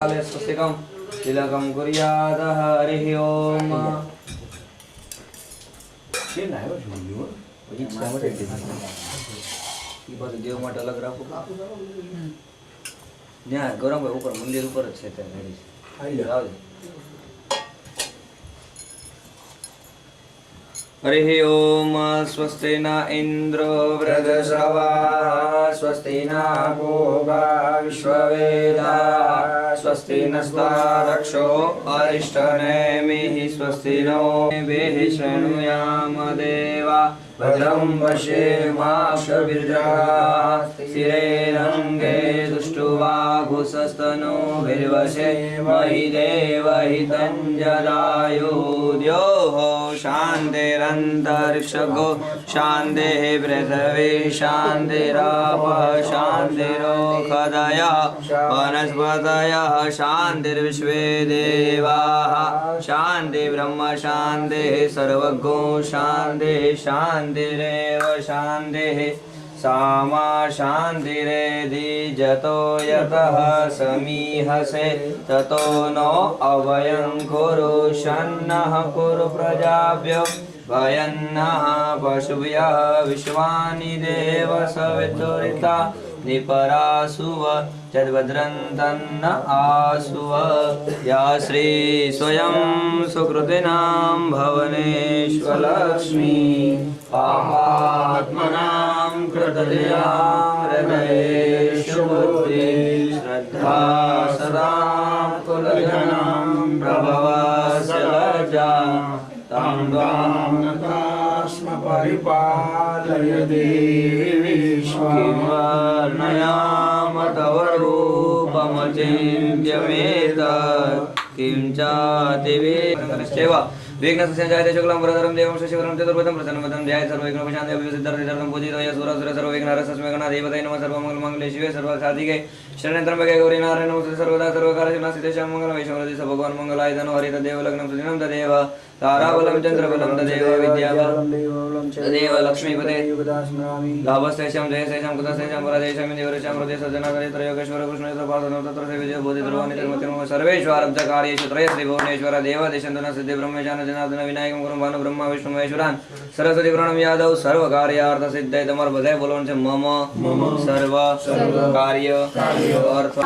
स्वस्तिकं तिलकं कुर्यात् हरिः ओम। देव માટે અલગ રાખો ત્યાં ગૌરવભાઈ ઉપર મંદિર ઉપર જ છે ત્યાં हरिः ओम। स्वस्ति न इन्द्रो वृद्धश्रवाः स्वस्ति न गोगा विश्ववेदाः स्वस्ति नस्तारक्षो अरिष्टनेमिः स्वस्ति नो देवैः शृणुयाम देवा भद्रं पश्येमाक्षभिर्जगाः स्थिरैरङ्गे दुष्टुवाघुसस्तनो भिर्वशे महि देवहितं जदायुः शान्तिरन्तरिक्षगो शान्तिः पृथिवी शान्तिरापः शान्तिरोषधयः वनस्पतयः शान्तिर्विश्वे देवाः शान्ति ब्रह्म शान्तिः सर्वगो शान्तिः शान्तिरेव शान्तिः सामा शान्तिरेधि जतो यतः समीहसे ततो नो अभयं कुरु शन्नः कुरु प्रजाभ्यो भयन्नः पशुभ्यः विश्वानि देव सवितुरिता निपरासुव चद्भद्रं तन्न आसुव या श्री स्वयं सुकृतिनां भवनेश्वरलक्ष्मी पापात्मनां कृतदयां हृदयेषु बुद्धि श्रद्धा सदां कुलजनां प्रभवस्य लज्जा तं त्वां परिपालय देवी विश्ववर्णयाम तव रूपमचिन्त्यमेतत् किं चातिवेदनश्चैव विघ्नसंजायते शुक्लं वरदरं देवं शशिवरं चतुर्भुजं प्रसन्नवदनं ध्यायेत् सर्वविघ्नोपशान्तये अभिवसिद्धर्थं पूजितो सुरसुर सर्वविघ्नहरस्मै गणाधिपतये नमः सर्वमङ्गलमङ्गले शिवे सर्वसाधिके शरण्ये त्र्यम्बके गौरी नारायणे नमोस्तुते सर्वदा सर्वकार्यसिद्धि तेषां मङ्गलं वैष्णवदेव भगवान् मङ्गलाय धनो हरि तदेव लग्नं सुदिनं तदेव ताराबलं चन्द्रबलं तदेव विद्याबलं तदेव लक्ष्मीपते लाभस्तेषां जयस्तेषां कुतस्तेषां पराजयेषां देवरेषां हृदयसज्जनाकरे त्रयोगेश्वर कृष्णेश्वर पार्थो तत्र बोधिधर्वाणि धर्मतिर्मो सर्वेष्वारब्धकार्येषु त्रयस्ति भुवनेश्वर देवादेशन्दन सिद्धि ब्रह्मेशान जनार्दन विनायकं गुरुं भानु ब्रह्मा विष्णु महेश्वरान् सरस्वती प्रणम यादव सर्व कार्यार्थ सिद्धय તમાર બધાય બોલવાનું છે મમ સર્વ કાર્ય અર્થ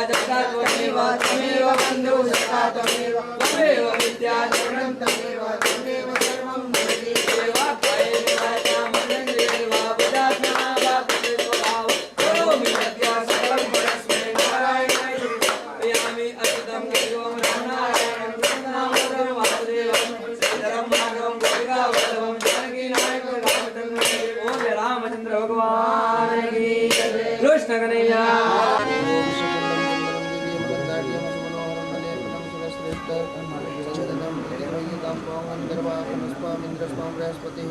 जगता त्वमेव त्वमेव बन्धुः सखा त्वमेव त्वमेव विद्या शरणं त्वमेव त्वमेव सर्वं जगति देवात्मैव वाचा मन्दिरेवा बुधात्मना वा प्रतिस्वभाव करोमि सत्या सकलं परस्मै नारायणाय समर्पयामि अच्युतं केशवं रामनारायणं कृष्णं वासुदेवं श्रीधरं माधवं गोपिकावल्लभं जानकीनायकं रामचन्द्रं ओम रामचंद्र भगवान की कृष्ण कन्हैया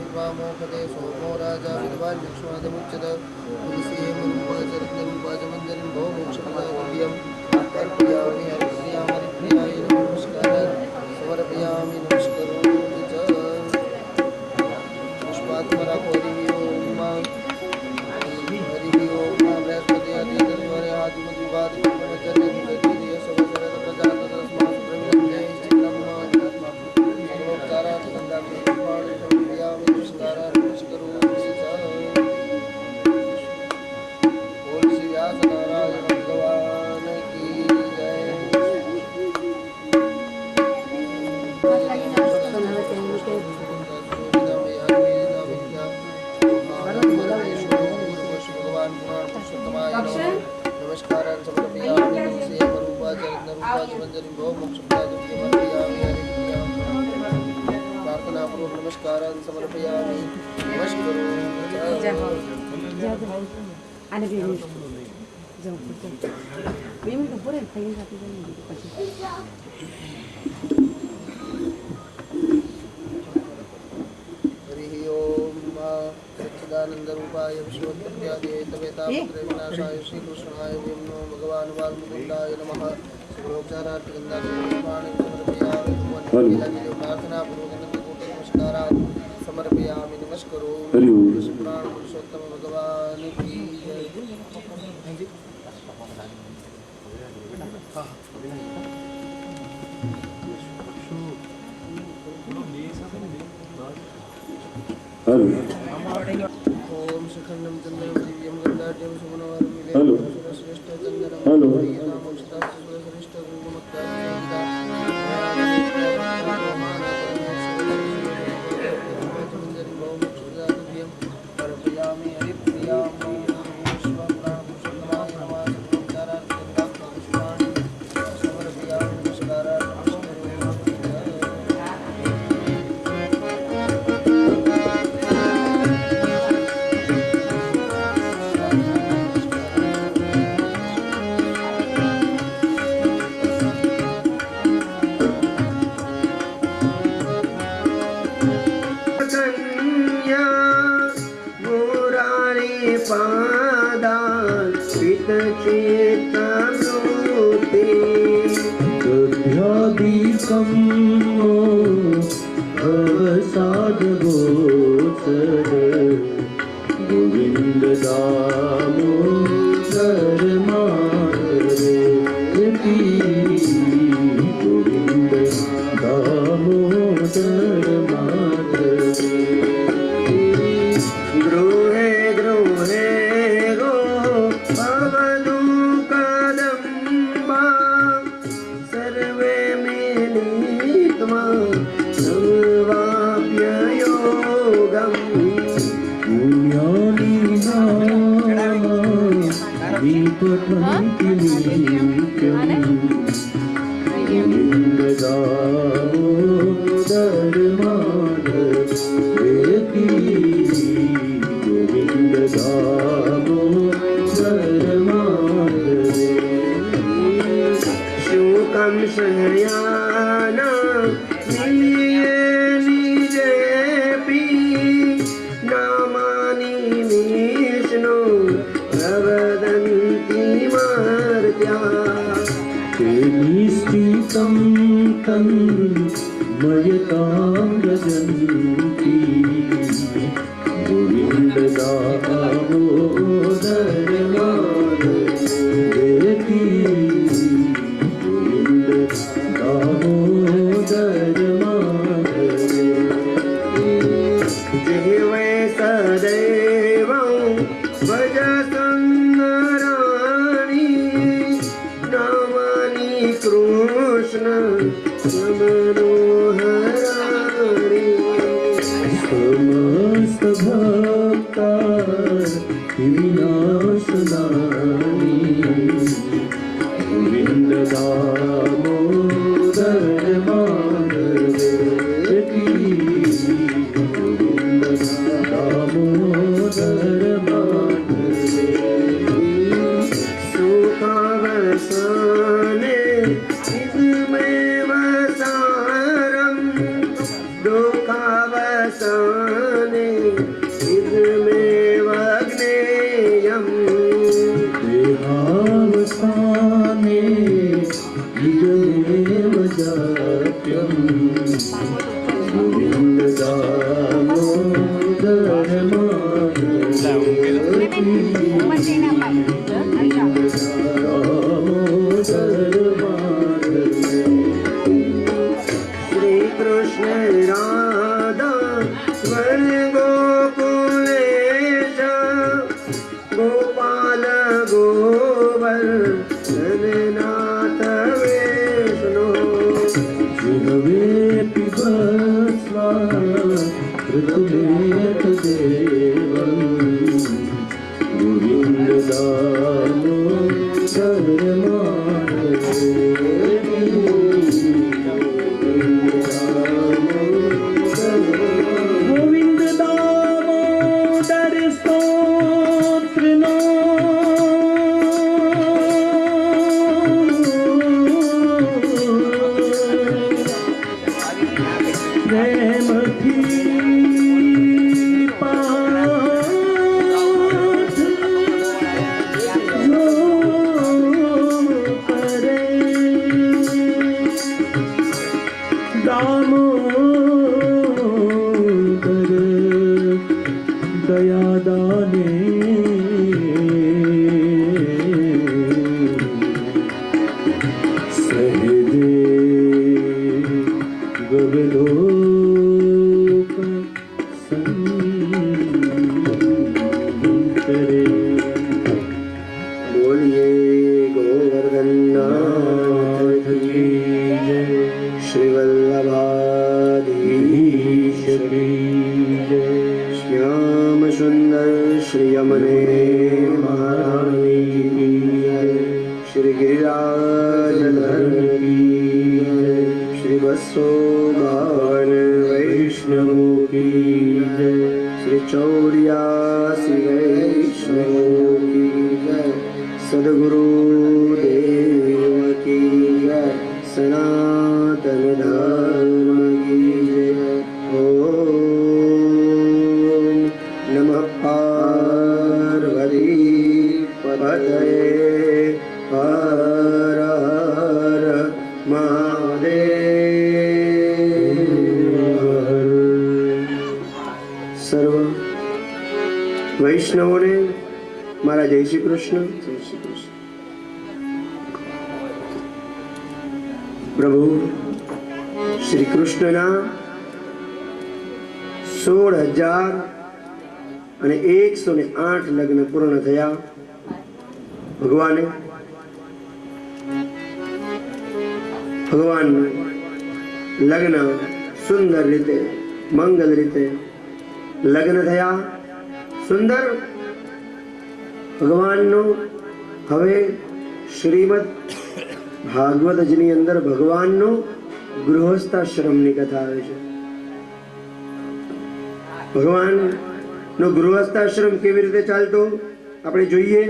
सोमो राजा विद्वान् लक्ष्मणमुच्यत तुलसीमुपचरितमुपजमञ्जरिं भो मोक्षपदागम्यं अर्पयामि हरिप्रियाय नमस्कारः समर्पयामि नमस्करोमि च पुष्पात्मरा हरिः ओम बृहस्पति आदित्य आदिमद्विवाद ब्रह्मचर्य सबसरद प्रजातस्मात् प्रविलम्बे चित्रम् नमस्कारान् समर्पयामि श्रीमरूपाचरन्नरूपाचमञ्जरिं भो मोक्षप्रदायिनीं प्रार्थनापूर्वक नमस्कारान् समर्पयामि हरिः ओम सच्चिदानन्दरूपाय विश्वोत्पत्त्यादिहेतवेतापत्रय विनाशाय श्रीकृष्णाय नमो भगवान् वाल्मुकुन्दाय नमः सर्वोपचारार्थगन्धानि समर्पयामि प्रार्थनापूर्वक नमस्कारान् समर्पयामि नमस्करोमि पुराण पुरुषोत्तम भगवान की जय। ओम सुखंडम चंद्रम दिव्यम गंधाढ्यम सुमनोहरम श्रेष्ठ चंद्रम श्रेष्ठ गोविंद दामोदर माधवे गोविंद दामोदर माधवे गृहे गृहे गो भवतु कदम्बा सर्वे मिलित्वा सर्वाप्ययोगम् दामोदर माधवे गोविंद दामोदर माधवे शोकं शयना निजेऽपि नामानि विष्णु प्रवदन्ति स्थितं तन्मयतां व्रजन्ति गोविन्द दामोदर माधवे गोविन्द दामोदर माधवे जिह्वे सदैव भजतं नराणि कृष्ण मनोहराणि समस्त भक्ता विनाशनानि गोविन्द दामोदर माधवेति गोविन्द दामोदर माधवेति सुखावसाने इदमेव सारम् दुःखावसाने इदमेव ज्ञेयम् देहावसाने इदमेव जात्यम् गोविन्द दामोदर माधवेति श्री कृष्ण राधा वर गोकुलेश गोपाल गोवर्धननाथ विष्णु जिह्वे पिबस्वा ऋतुमेत देवम् गोविन्द दामोदर माधवेति गोविन्द दामोदर स्तोत्र नो प्रेमथी दयादाने सहदे गगलोक संतरे बोलिए गोवर्धननाथ की जय श्री वल्लभाधीश की जय श्याम सुंदर श्री यमुने महारानी की जय श्री गिरिराजधर की जय श्री वत्सोभान वैष्णव की जय श्री चौरियासी वैष्णव की जय सद्गुरु देव की जय सनातन धर्म की जय ओम नमः पार्वती पतये हर हर महादेव। સર્વ વૈષ્ણવોને મારા જય શ્રી કૃષ્ણ. જય શ્રી કૃષ્ણ. પ્રભુ શ્રી કૃષ્ણના 16,108 લગ્ન પૂર્ણ થયા. ભગવાને લગ્ન સુંદર રીતે મંગલ રીતે લગ્ન થયા. સુંદર ભગવાનનો હવે શ્રીમદ ભાગવતજીની અંદર ભગવાનનો ગૃહસ્થાશ્રમની કથા આવે છે. ભગવાનનો ગૃહસ્થાશ્રમ કેવી રીતે ચાલતો આપણે જોઈએ.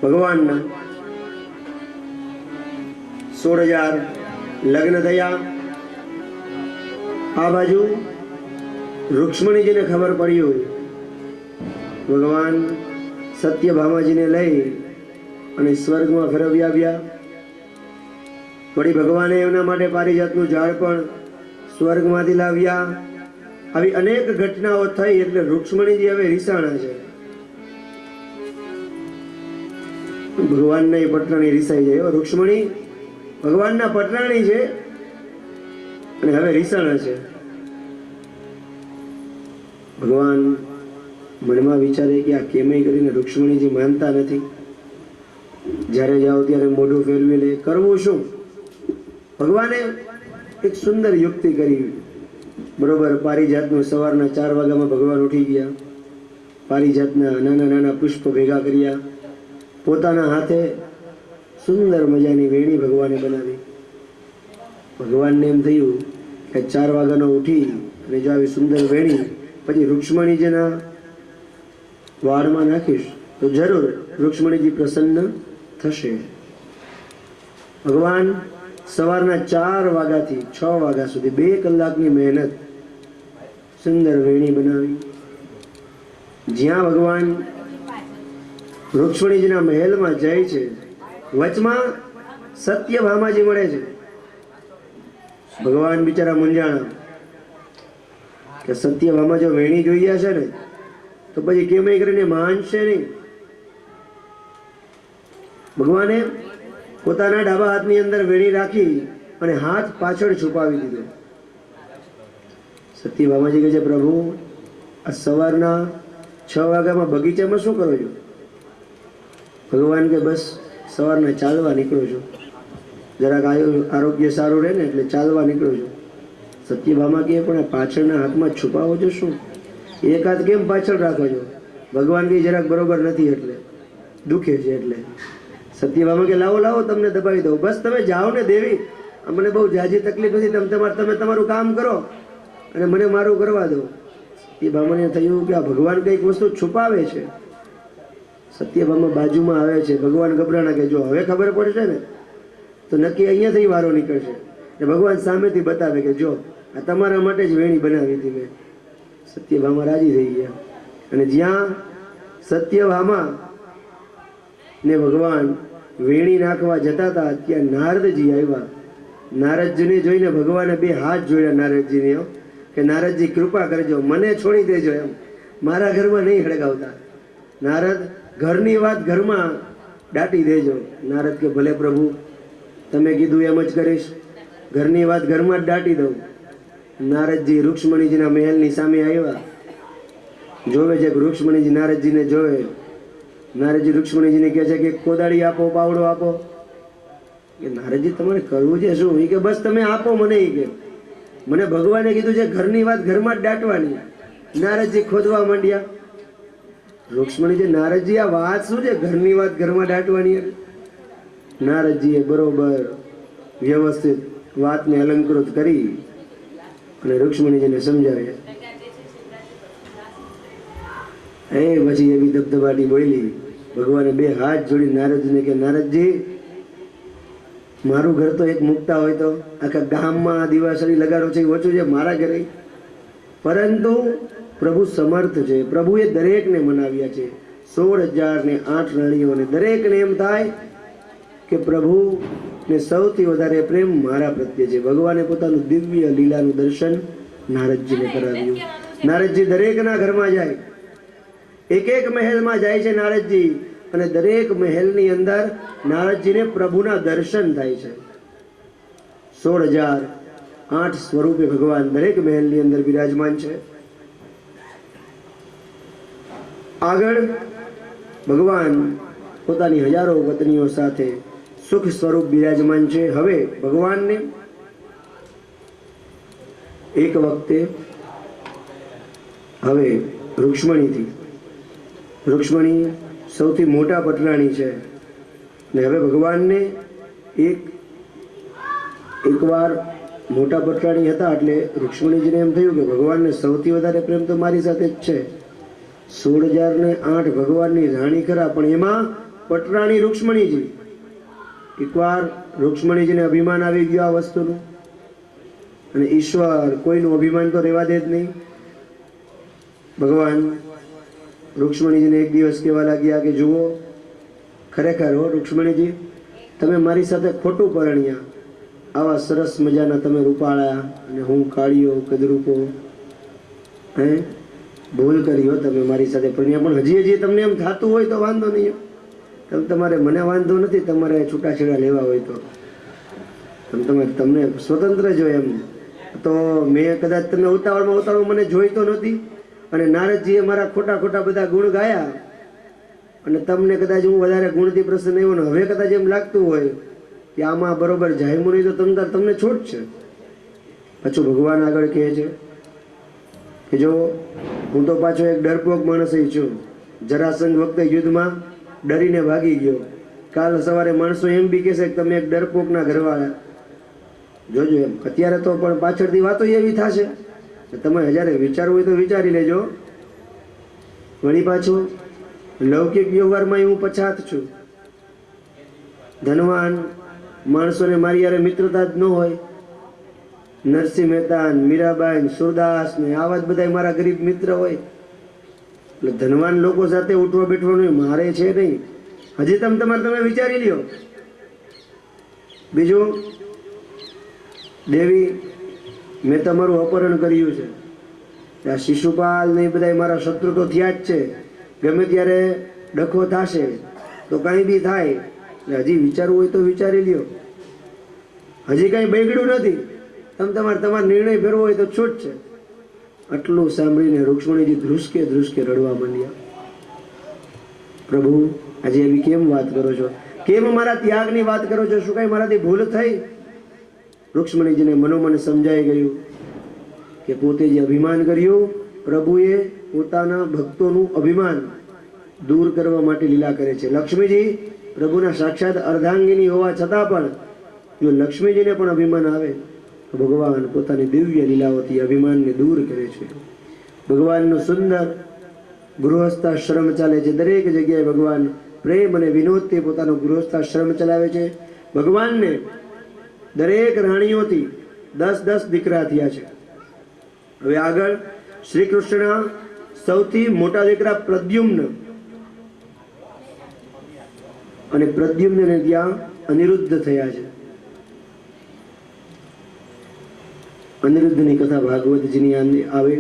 ભગવાનના 16,000 લગ્ન થયા. આ બાજુ રૂક્ષ્મણીજીને ખબર પડ્યું ભગવાન સત્યભામાજીને લઈ અને સ્વર્ગમાં ફેરવી આવ્યા. વળી ભગવાને એમના માટે પારિજાતનું ઝાડ પણ સ્વર્ગમાંથી લાવ્યા. આવી અનેક ઘટનાઓ થઈ એટલે રૂક્ષ્મણીજી હવે રીસાણા છે. ભગવાનના પટરાણી રીસાઈ જાય. રૂક્ષ્મણી ભગવાનના પટરાણી છે અને હવે રીસાણા છે. ભગવાન મનમાં વિચારે કે આ કેમય કરીને રૂક્ષ્મણીજી માનતા નથી. જ્યારે જાઓ ત્યારે મોઢું ફેરવી લે. કરવું શું? ભગવાને એક સુંદર યુક્તિ કરી. બરોબર પારિજાતનું સવારના 4 વાગ્યામાં ભગવાન ઉઠી ગયા. પારિજાતના નાના નાના પુષ્પ ભેગા કર્યા. પોતાના હાથે સુંદર મજાની વેણી ભગવાને બનાવી. ભગવાનને એમ થયું કે 4 વાગ્યાનો ઉઠી અને જો આવી સુંદર વેણી પછી રૂક્ષ્મણીજીના વાળમાં નાખીશ તો જરૂર રૂક્ષ્મણીજી પ્રસન્ન થશે. ભગવાન સવારના 4 વાગ્યાથી 6 વાગ્યા સુધી 2 કલાકની મહેનત સુંદર વેણી બનાવી. જ્યાં ભગવાન રૂક્ષ્મણીજીના મહેલમાં જાય છે વચમાં સત્યભામાજી મળે છે. ભગવાન બિચારા મૂંઝાણા કે સત્યભામા જો વેણી જોઈ છે ને તો પછી કેમ કરીને માનશે નહીં. ભગવાને પોતાના ડાબા હાથની અંદર વેણી રાખી અને હાથ પાછળ છુપાવી દીધો. સત્યભામાજી કહે છે, પ્રભુ આ સવારના 6 વાગ્યામાં બગીચામાં શું કરો છો? ભગવાન કે બસ સવારના ચાલવા નીકળો છો, જરાક આરોગ્ય સારું રહે ને એટલે ચાલવા નીકળો છો. સત્યભામા કહે પણ આ પાછળના હાથમાં છુપાવો છો શું? એક હાથ કેમ પાછળ રાખો છો? ભગવાન કહે જરાક બરોબર નથી એટલે દુખે છે એટલે. સત્યભામા કે લાવો લાવો તમને દબાવી દઉં. બસ તમે જાઓ ને દેવી, મને બહુ જાજી તકલીફ નથી, તમે તમારું કામ કરો અને મને મારું કરવા દો. સત્યભામાને થયું કે આ ભગવાન કંઈક વસ્તુ છુપાવે છે. સત્યભામા બાજુમાં આવે છે. ભગવાન ગભરાણા કે જો હવે ખબર પડશે ને તો નક્કી અહીંયાથી વારો નીકળશે. ભગવાન સામેથી બતાવે કે જો આ તમારા માટે જ વેણી બનાવી હતી મેં. સત્યભામા રાજી થઈ ગયા. અને જ્યાં સત્યભામા ને ભગવાન વેણી નાખવા જતા હતા ત્યાં નારદજી આવ્યા. નારદજીને જોઈને ભગવાને 2 હાથ જોડ્યા નારદજીને કે નારદજી કૃપા કરજો, મને છોડી દેજો, એમ મારા ઘરમાં નહીં હળગાવતા. નારદ ઘરની વાત ઘરમાં દાટી દેજો. નારદ કે ભલે પ્રભુ, તમે કીધું એમ જ કરીશ, ઘરની વાત ઘરમાં જ દાટી દઉં. નારદજી રૂક્ષ્મણીજીના મહેલની સામે આવ્યા. જોવે છે કે રૂક્ષ્મણીજી નારદજીને જોવે. નારદજી રૂક્ષ્મણીજીને કહે છે કે કોદાળી આપો, પાવડો આપો. કે નારદજી તમારે કરવું છે શું? એ કે બસ તમે આપો મને. એ કે મને ભગવાને કીધું છે ઘરની વાત ઘરમાં જ દાટવાની. નારદજી ખોદવા માંડ્યા. રૂક્ષ્મણીજી નારદજી આ વાત શું છે ઘરની વાત ઘરમાં દાટવાની? નારદજીએ બરોબર વ્યવસ્થિત વાતને અલંકૃત કરી અને રૂક્ષ્મણીજીને સમજાવ્યા. પછી એવી ધબધબાટી બોલી. ભગવાને 2 હાથ જોડી નારદજીને કે નારદજી, મારું ઘર તો એક મુકતા હોય તો આખા ગામમાં દિવાસળી લગાડો છે ઓછું છે મારા ઘરે. પરંતુ પ્રભુ સમર્થ છે. પ્રભુએ દરેકને મનાવ્યા છે. 16,008 રાણીઓને દરેકને એમ થાય કે પ્રભુને સૌથી વધારે પ્રેમ મારા પ્રત્યે છે. ભગવાને પોતાનું દિવ્ય લીલાનું દર્શન નારદજીને કરાવ્યું. નારદજી દરેકના ઘરમાં જાય, એક એક મહેલમાં જાય છે નારદજી, અને દરેક મહેલની અંદર નારદજીને પ્રભુના દર્શન થાય છે. 16,008 સ્વરૂપે ભગવાન દરેક મહેલની અંદર બિરાજમાન છે. આગળ ભગવાન પોતાની હજારો પત્નીઓ સાથે સુખ સ્વરૂપ બિરાજમાન છે. હવે ભગવાનને એક વખતે હવે રૂક્ષ્મણી સૌથી મોટા પટરાણી છે ને હવે ભગવાનને એકવાર મોટા પટરાણી હતા એટલે રૂક્ષ્મણીજીને એમ થયું કે ભગવાનને સૌથી વધારે પ્રેમ તો મારી સાથે જ છે. 16,008 ભગવાનની રાણી ખરા, પણ એમાં પટરાણી રૂક્ષ્મણીજી. એકવાર રૂક્ષ્મણીજીને અભિમાન આવી ગયું આ વસ્તુનું, અને ઈશ્વર કોઈનું અભિમાન તો રહેવા દે જ નહીં. ભગવાન રૂક્ષ્મણીજીને એક દિવસ કહેવા લાગ્યા કે જુઓ, ખરેખર હો રૂક્ષ્મણીજી, તમે મારી સાથે ખોટું પરણ્યા. આવા સરસ મજાના તમે રૂપાળા અને હું કાળીઓ કદરૂપો. ભૂલ કરી હો તમે મારી સાથે પરણ્યા. પણ હજી તમને એમ થતું હોય તો વાંધો નહીં, તમારે મને વાંધો નથી. તમારે છૂટાછેડા લેવા હોય તો તમને સ્વતંત્ર જો એમ તો મેં કદાચ તમે ઉતાવળમાં મને જોઈ તો નથી, અને નારદજીએ મારા ખોટા બધા ગુણ ગાયા અને તમને કદાચ હું વધારે ગુણથી પ્રસન્ન આવ્યો ને હવે કદાચ એમ લાગતું હોય કે આમાં બરોબર જાયમું નહીં તો તમને છૂટ છે. પાછું ભગવાન આગળ કહે છે કે જો હું તો પાછો એક ડરપોક માણસ છું. જરાસંઘ વખતે યુદ્ધમાં ડરીને ભાગી ગયો. કાલ સવારે માણસો એમ બી કહેશે કે તમે એક ડરપોકના ઘરવાળા. જોજો એમ અત્યારે તો પણ પાછળથી વાતો એવી થશે. તમે જ્યારે વિચારવું હોય તો વિચારી લેજો. વળી પાછું લૌકિક વ્યવહારમાં હું પછાત છું. ધનવાન માણસોને મારી યારે મિત્રતા જ ન હોય. નરસિંહ મહેતા, મીરાબાઈ, સુરદાસ ને આવા જ બધા મારા ગરીબ મિત્ર હોય. એટલે ધનવાન લોકો સાથે ઉઠવા બેઠવાનું મારે છે નહીં. હજી તમે વિચારી લ્યો. બીજું, દેવી મેં તમારું અપહરણ કર્યું છે. આ શિશુપાલ ને એ બધા મારા શત્રુ તો થયા જ છે. ગમે ત્યારે ડખો થશે તો કાંઈ બી થાય. એટલે હજી વિચારવું હોય તો વિચારી લ્યો. હજી કાંઈ બગડ્યું નથી. તમારો નિર્ણય ફેરવો હોય તો છૂટ છે. આટલું સાંભળીને રૂક્ષ્મણીજી ધ્રુસકે રડવા માંડ્યા. પ્રભુ, આજે એવી કેમ વાત કરો છો? કેમ મારા ત્યાગની વાત કરો છો? શું કાંઈ મારાથી ભૂલ થઈ? રૂક્ષ્મણીજીને મનોમન સમજાઈ ગયું કે પોતે જે અભિમાન કર્યું, પ્રભુએ પોતાના ભક્તોનું અભિમાન દૂર કરવા માટે લીલા કરે છે. લક્ષ્મીજી પ્રભુના સાક્ષાત અર્ધાંગિની હોવા છતાં પણ જો લક્ષ્મીજીને પણ અભિમાન આવે તો ભગવાન પોતાની દિવ્ય લીલાઓથી અભિમાનને દૂર કરે છે. ભગવાનનું સુંદર ગૃહસ્થાશ્રમ ચાલે છે. દરેક જગ્યાએ ભગવાન પ્રેમ અને વિનોદથી પોતાનો ગૃહસ્થાશ્રમ ચલાવે છે. ભગવાનને દરેક રાણીઓથી 10 દીકરા થયા છે. હવે આગળ શ્રી કૃષ્ણના સૌથી મોટા દીકરા પ્રદ્યુમ્ન, અને પ્રદ્યુમ્નને ત્યાં અનિરુદ્ધ થયા છે. અનિરુદ્ધની કથા ભાગવતજીની આવે.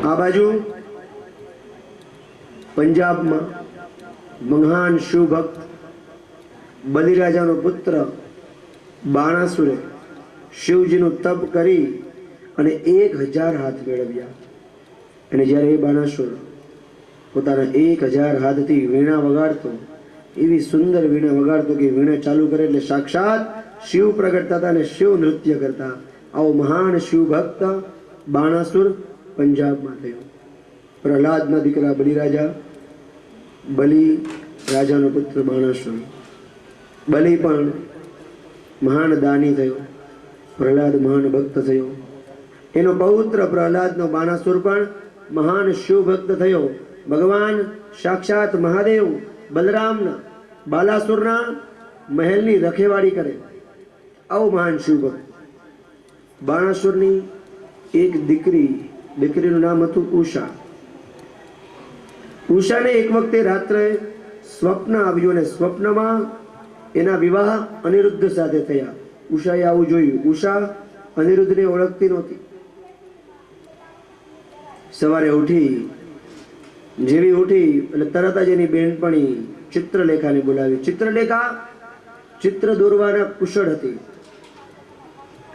આ બાજુ પંજાબમાં મહાન શિવભક્ત બલિરાજાનો પુત્ર બાણાસુરે શિવજીનું તપ કરી અને 1000 હાથ મેળવ્યા. અને જ્યારે એ બાણાસુર પોતાના 1000 હાથથી વીણા વગાડતો, એવી સુંદર વીણા વગાડતો કે વીણા ચાલુ કરે એટલે સાક્ષાત શિવ પ્રગટ થતા અને શિવ નૃત્ય કરતા. આવો મહાન શિવ ભક્ત બાણાસુર પંજાબમાં થયો. પ્રહલાદના દીકરા બલિરાજા, બલિ રાજાનો પુત્ર બાણાસુર. બલિ પણ મહાન દાની થયો. પ્રહલાદ મહાન ભક્ત થયો. એનો પૌત્ર પ્રહલાદનો બાણાસુર પણ મહાન શિવ ભક્ત થયો. ભગવાન સાક્ષાત મહાદેવ બલરામના બાલાસુરના મહેલની રખેવાળી કરે. આવો મહાન શિવ ભક્ત. બાણાસુરની એક દીકરીનું નામ હતું ઉષા. ઉષાને એક વખતે રાત્રે સ્વપ્ન આવ્યું અને સ્વપ્નમાં એના વિવાહ અનિરુદ્ધ સાથે થયા. ઉષાએ આવું જોયું. ઉષા અનિરુદ્ધને ઓળખતી નહોતી. સવારે જેવી ઉઠી એટલે તરત જ એની બહેનપણી ચિત્રલેખાને બોલાવી. ચિત્રલેખા ચિત્ર દોરવાના કુશળ હતી.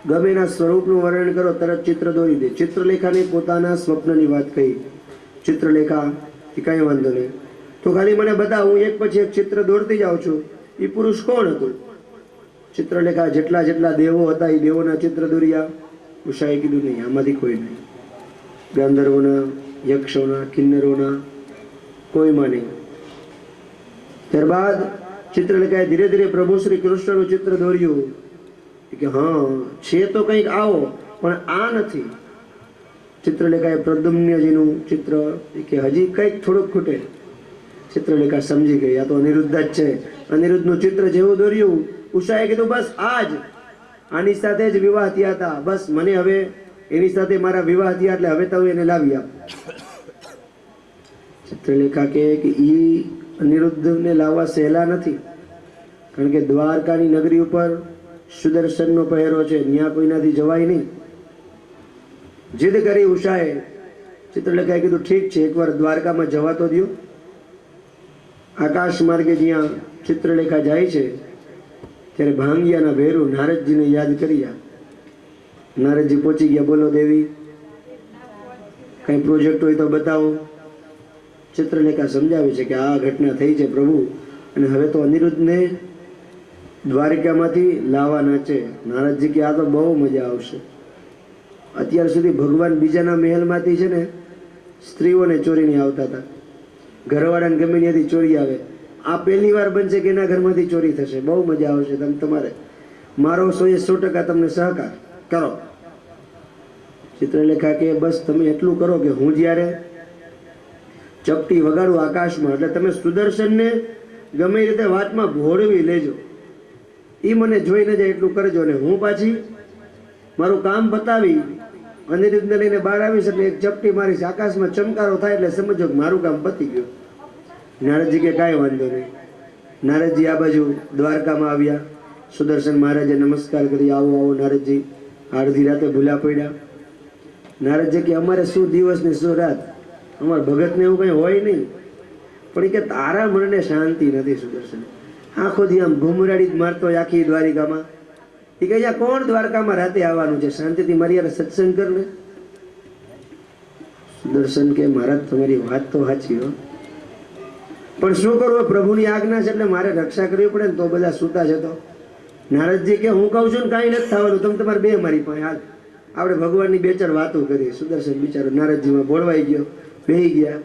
ગમે એના સ્વરૂપનું વર્ણન કરો તરત ચિત્ર દોરી દે. ચિત્રલેખાને પોતાના સ્વપ્નની વાત કહી. ચિત્રલેખા એ કાંઈ વાંધો નહીં, તો ખાલી મને બતાવ, હું એક પછી એક ચિત્ર દોરતી જાઉં છું. એ પુરુષ કોણ હતું? ચિત્રલેખા જેટલા દેવો હતા એ દેવોના ચિત્ર દોર્યા. ઉષાએ કીધું નહીં, આમાંથી કોઈ નહીં. ગાંધર્વોના, યક્ષોના, કિન્નરોના, કોઈમાં નહીં. ત્યારબાદ ચિત્રલેખાએ ધીરે ધીરે પ્રભુ શ્રી કૃષ્ણનું ચિત્ર દોર્યું કે હા છે તો કંઈક આવો, પણ આ નથી. ચિત્રલેખાએ પ્રદ્યુમ્નજીનું ચિત્ર કે હજી કંઈક થોડુંક ખૂટે. ચિત્રલેખા સમજી ગઈ આ તો અનિરુદ્ધ જ છે. અનિરુદ્ધનું ચિત્ર જેવું દોર્યું, ઉષાએ કીધું બસ આની સાથે જ વિવાહ થયા હતા. બસ મને હવે એની સાથે મારા વિવાહ થયા એટલે હવે તો એને લાવી આપ. ચિત્રલેખા કહે કે ઈ અનિરુદ્ધને લાવવા સહેલા નથી, કારણ કે દ્વારકાની નગરી ઉપર સુદર્શનનો પહેરો છે, ત્યાં કોઈનાથી જવાય નહીં. જીદ કરી ઉષાએ. ચિત્રલેખાએ કીધું ઠીક છે, એકવાર દ્વારકામાં જવા તો દો. આકાશ માર્ગે જ્યાં ચિત્રલેખા જાય છે ત્યારે ભાંગિયાના ભેરુ નારદજીને યાદ કર્યા. નારદજી પહોંચી ગયા. બોલો દેવી, કઈ પ્રોજેક્ટ હોય તો બતાવો. ચિત્રલેખા સમજાવે છે કે આ ઘટના થઈ છે પ્રભુ, અને હવે તો અનિરુદ્ધને દ્વારિકામાંથી લાવવાના છે. નારદજી કે આ તો બહુ મજા આવશે. અત્યાર સુધી ભગવાન બીજાના મહેલમાંથી છે ને સ્ત્રીઓને ચોરીને આવતા હતા, ઘરવાળાને ગમે ત્યાંથી ચોરી આવે. આ પહેલી વાર બનશે કે એના ઘરમાંથી ચોરી થશે. બહુ મજા આવશે. તમારે મારો 100% તમને સહકાર કરો. ચિત્રલેખા કે બસ તમે એટલું કરો કે હું જ્યારે ચપટી વગાડું આકાશમાં, એટલે તમે સુદર્શનને ગમે એ રીતે વાતમાં ઘોળવી લેજો. એ મને જોઈ ન જાય એટલું કરજો. અને હું પાછી મારું કામ બતાવી અનિરુદ્ધને લઈને બહાર આવીશ, એટલે એક ચપટી મારીશ, આકાશમાં ચમકારો થાય એટલે સમજો કે મારું કામ પતી ગયું. નારદજી કે કાંઈ વાંધો નહીં. નારદજી આ બાજુ દ્વારકામાં આવ્યા. સુદર્શન મહારાજે નમસ્કાર કરી, આવો આવો નારદજી. અડધી રાતે ભૂલા પડ્યા. નારદજી કે અમારે શું દિવસ ને શું રાત, અમારે ભગતને એવું કંઈ હોય નહીં, પણ એ કે તારા મનને શાંતિ નથી સુદર્શન. આખો દી આમ ઘુમરાડી જ મારતો હોય આખી દ્વારિકામાં. એ કે અહીંયા કોણ દ્વારકામાં રાતે આવવાનું છે, શાંતિથી મારી યાર સત્સંગ કર ને. સુદર્શન કે મહારાજ તમારી વાત તો સાચી હો, પણ શું કરવું, પ્રભુની આજ્ઞા છે એટલે મારે રક્ષા કરવી પડે ને. તો બધા સૂતા છે તો નારદજી કે હું કહું છું ને કાંઈ નથી થવાનું, તમે તમારે બે મારી પાસે હાલ, આપણે ભગવાનની બે ચાર વાતો કરી. સુદર્શન બિચારો નારદજીમાં બોળવાઈ ગયો, બેહી ગયા.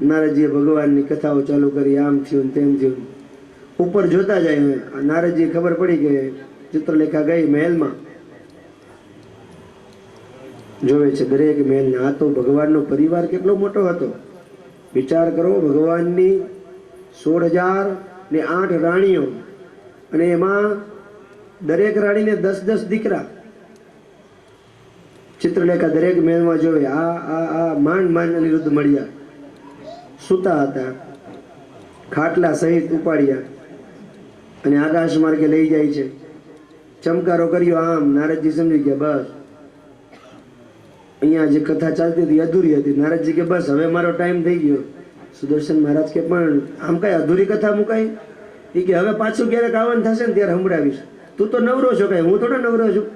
નારદજીએ ભગવાનની કથાઓ ચાલુ કરી, આમ થયું ને તેમ થયું. ઉપર જોતા જાય, નારદજીએ ખબર પડી કે ચિત્રલેખા ગઈ મહેલમાં, જોવે છે દરેક મહેલને. આ તો ભગવાનનો પરિવાર કેટલો મોટો હતો. વિચાર કરો, ભગવાનની 16,008 રાણીઓ, અને એમાં દરેક રાણીને 10-10 દીકરા. ચિત્રલેખા દરેક મહેલમાં જોવે. આ માંડ અનિરુદ્ધ મળ્યા, સૂતા હતા, ખાટલા સહિત ઉપાડ્યા અને આકાશ માર્ગે લઈ જાય છે. ચમકારો કર્યો આમ. નારદજી સમજી ગયા બસ અહીંયા જે કથા ચાલતી હતી અધૂરી હતી. નારદજી કે બસ હવે મારો ટાઈમ થઈ ગયો. સુદર્શન મહારાજ કે પણ આમ કઈ અધૂરી કથા મુકાય? એ કે હવે પાછું ક્યારેક આવવાનું થશે ને ત્યારે સંભળાવીશ. તું તો નવરો છો, કઈ હું થોડો નવરો છું.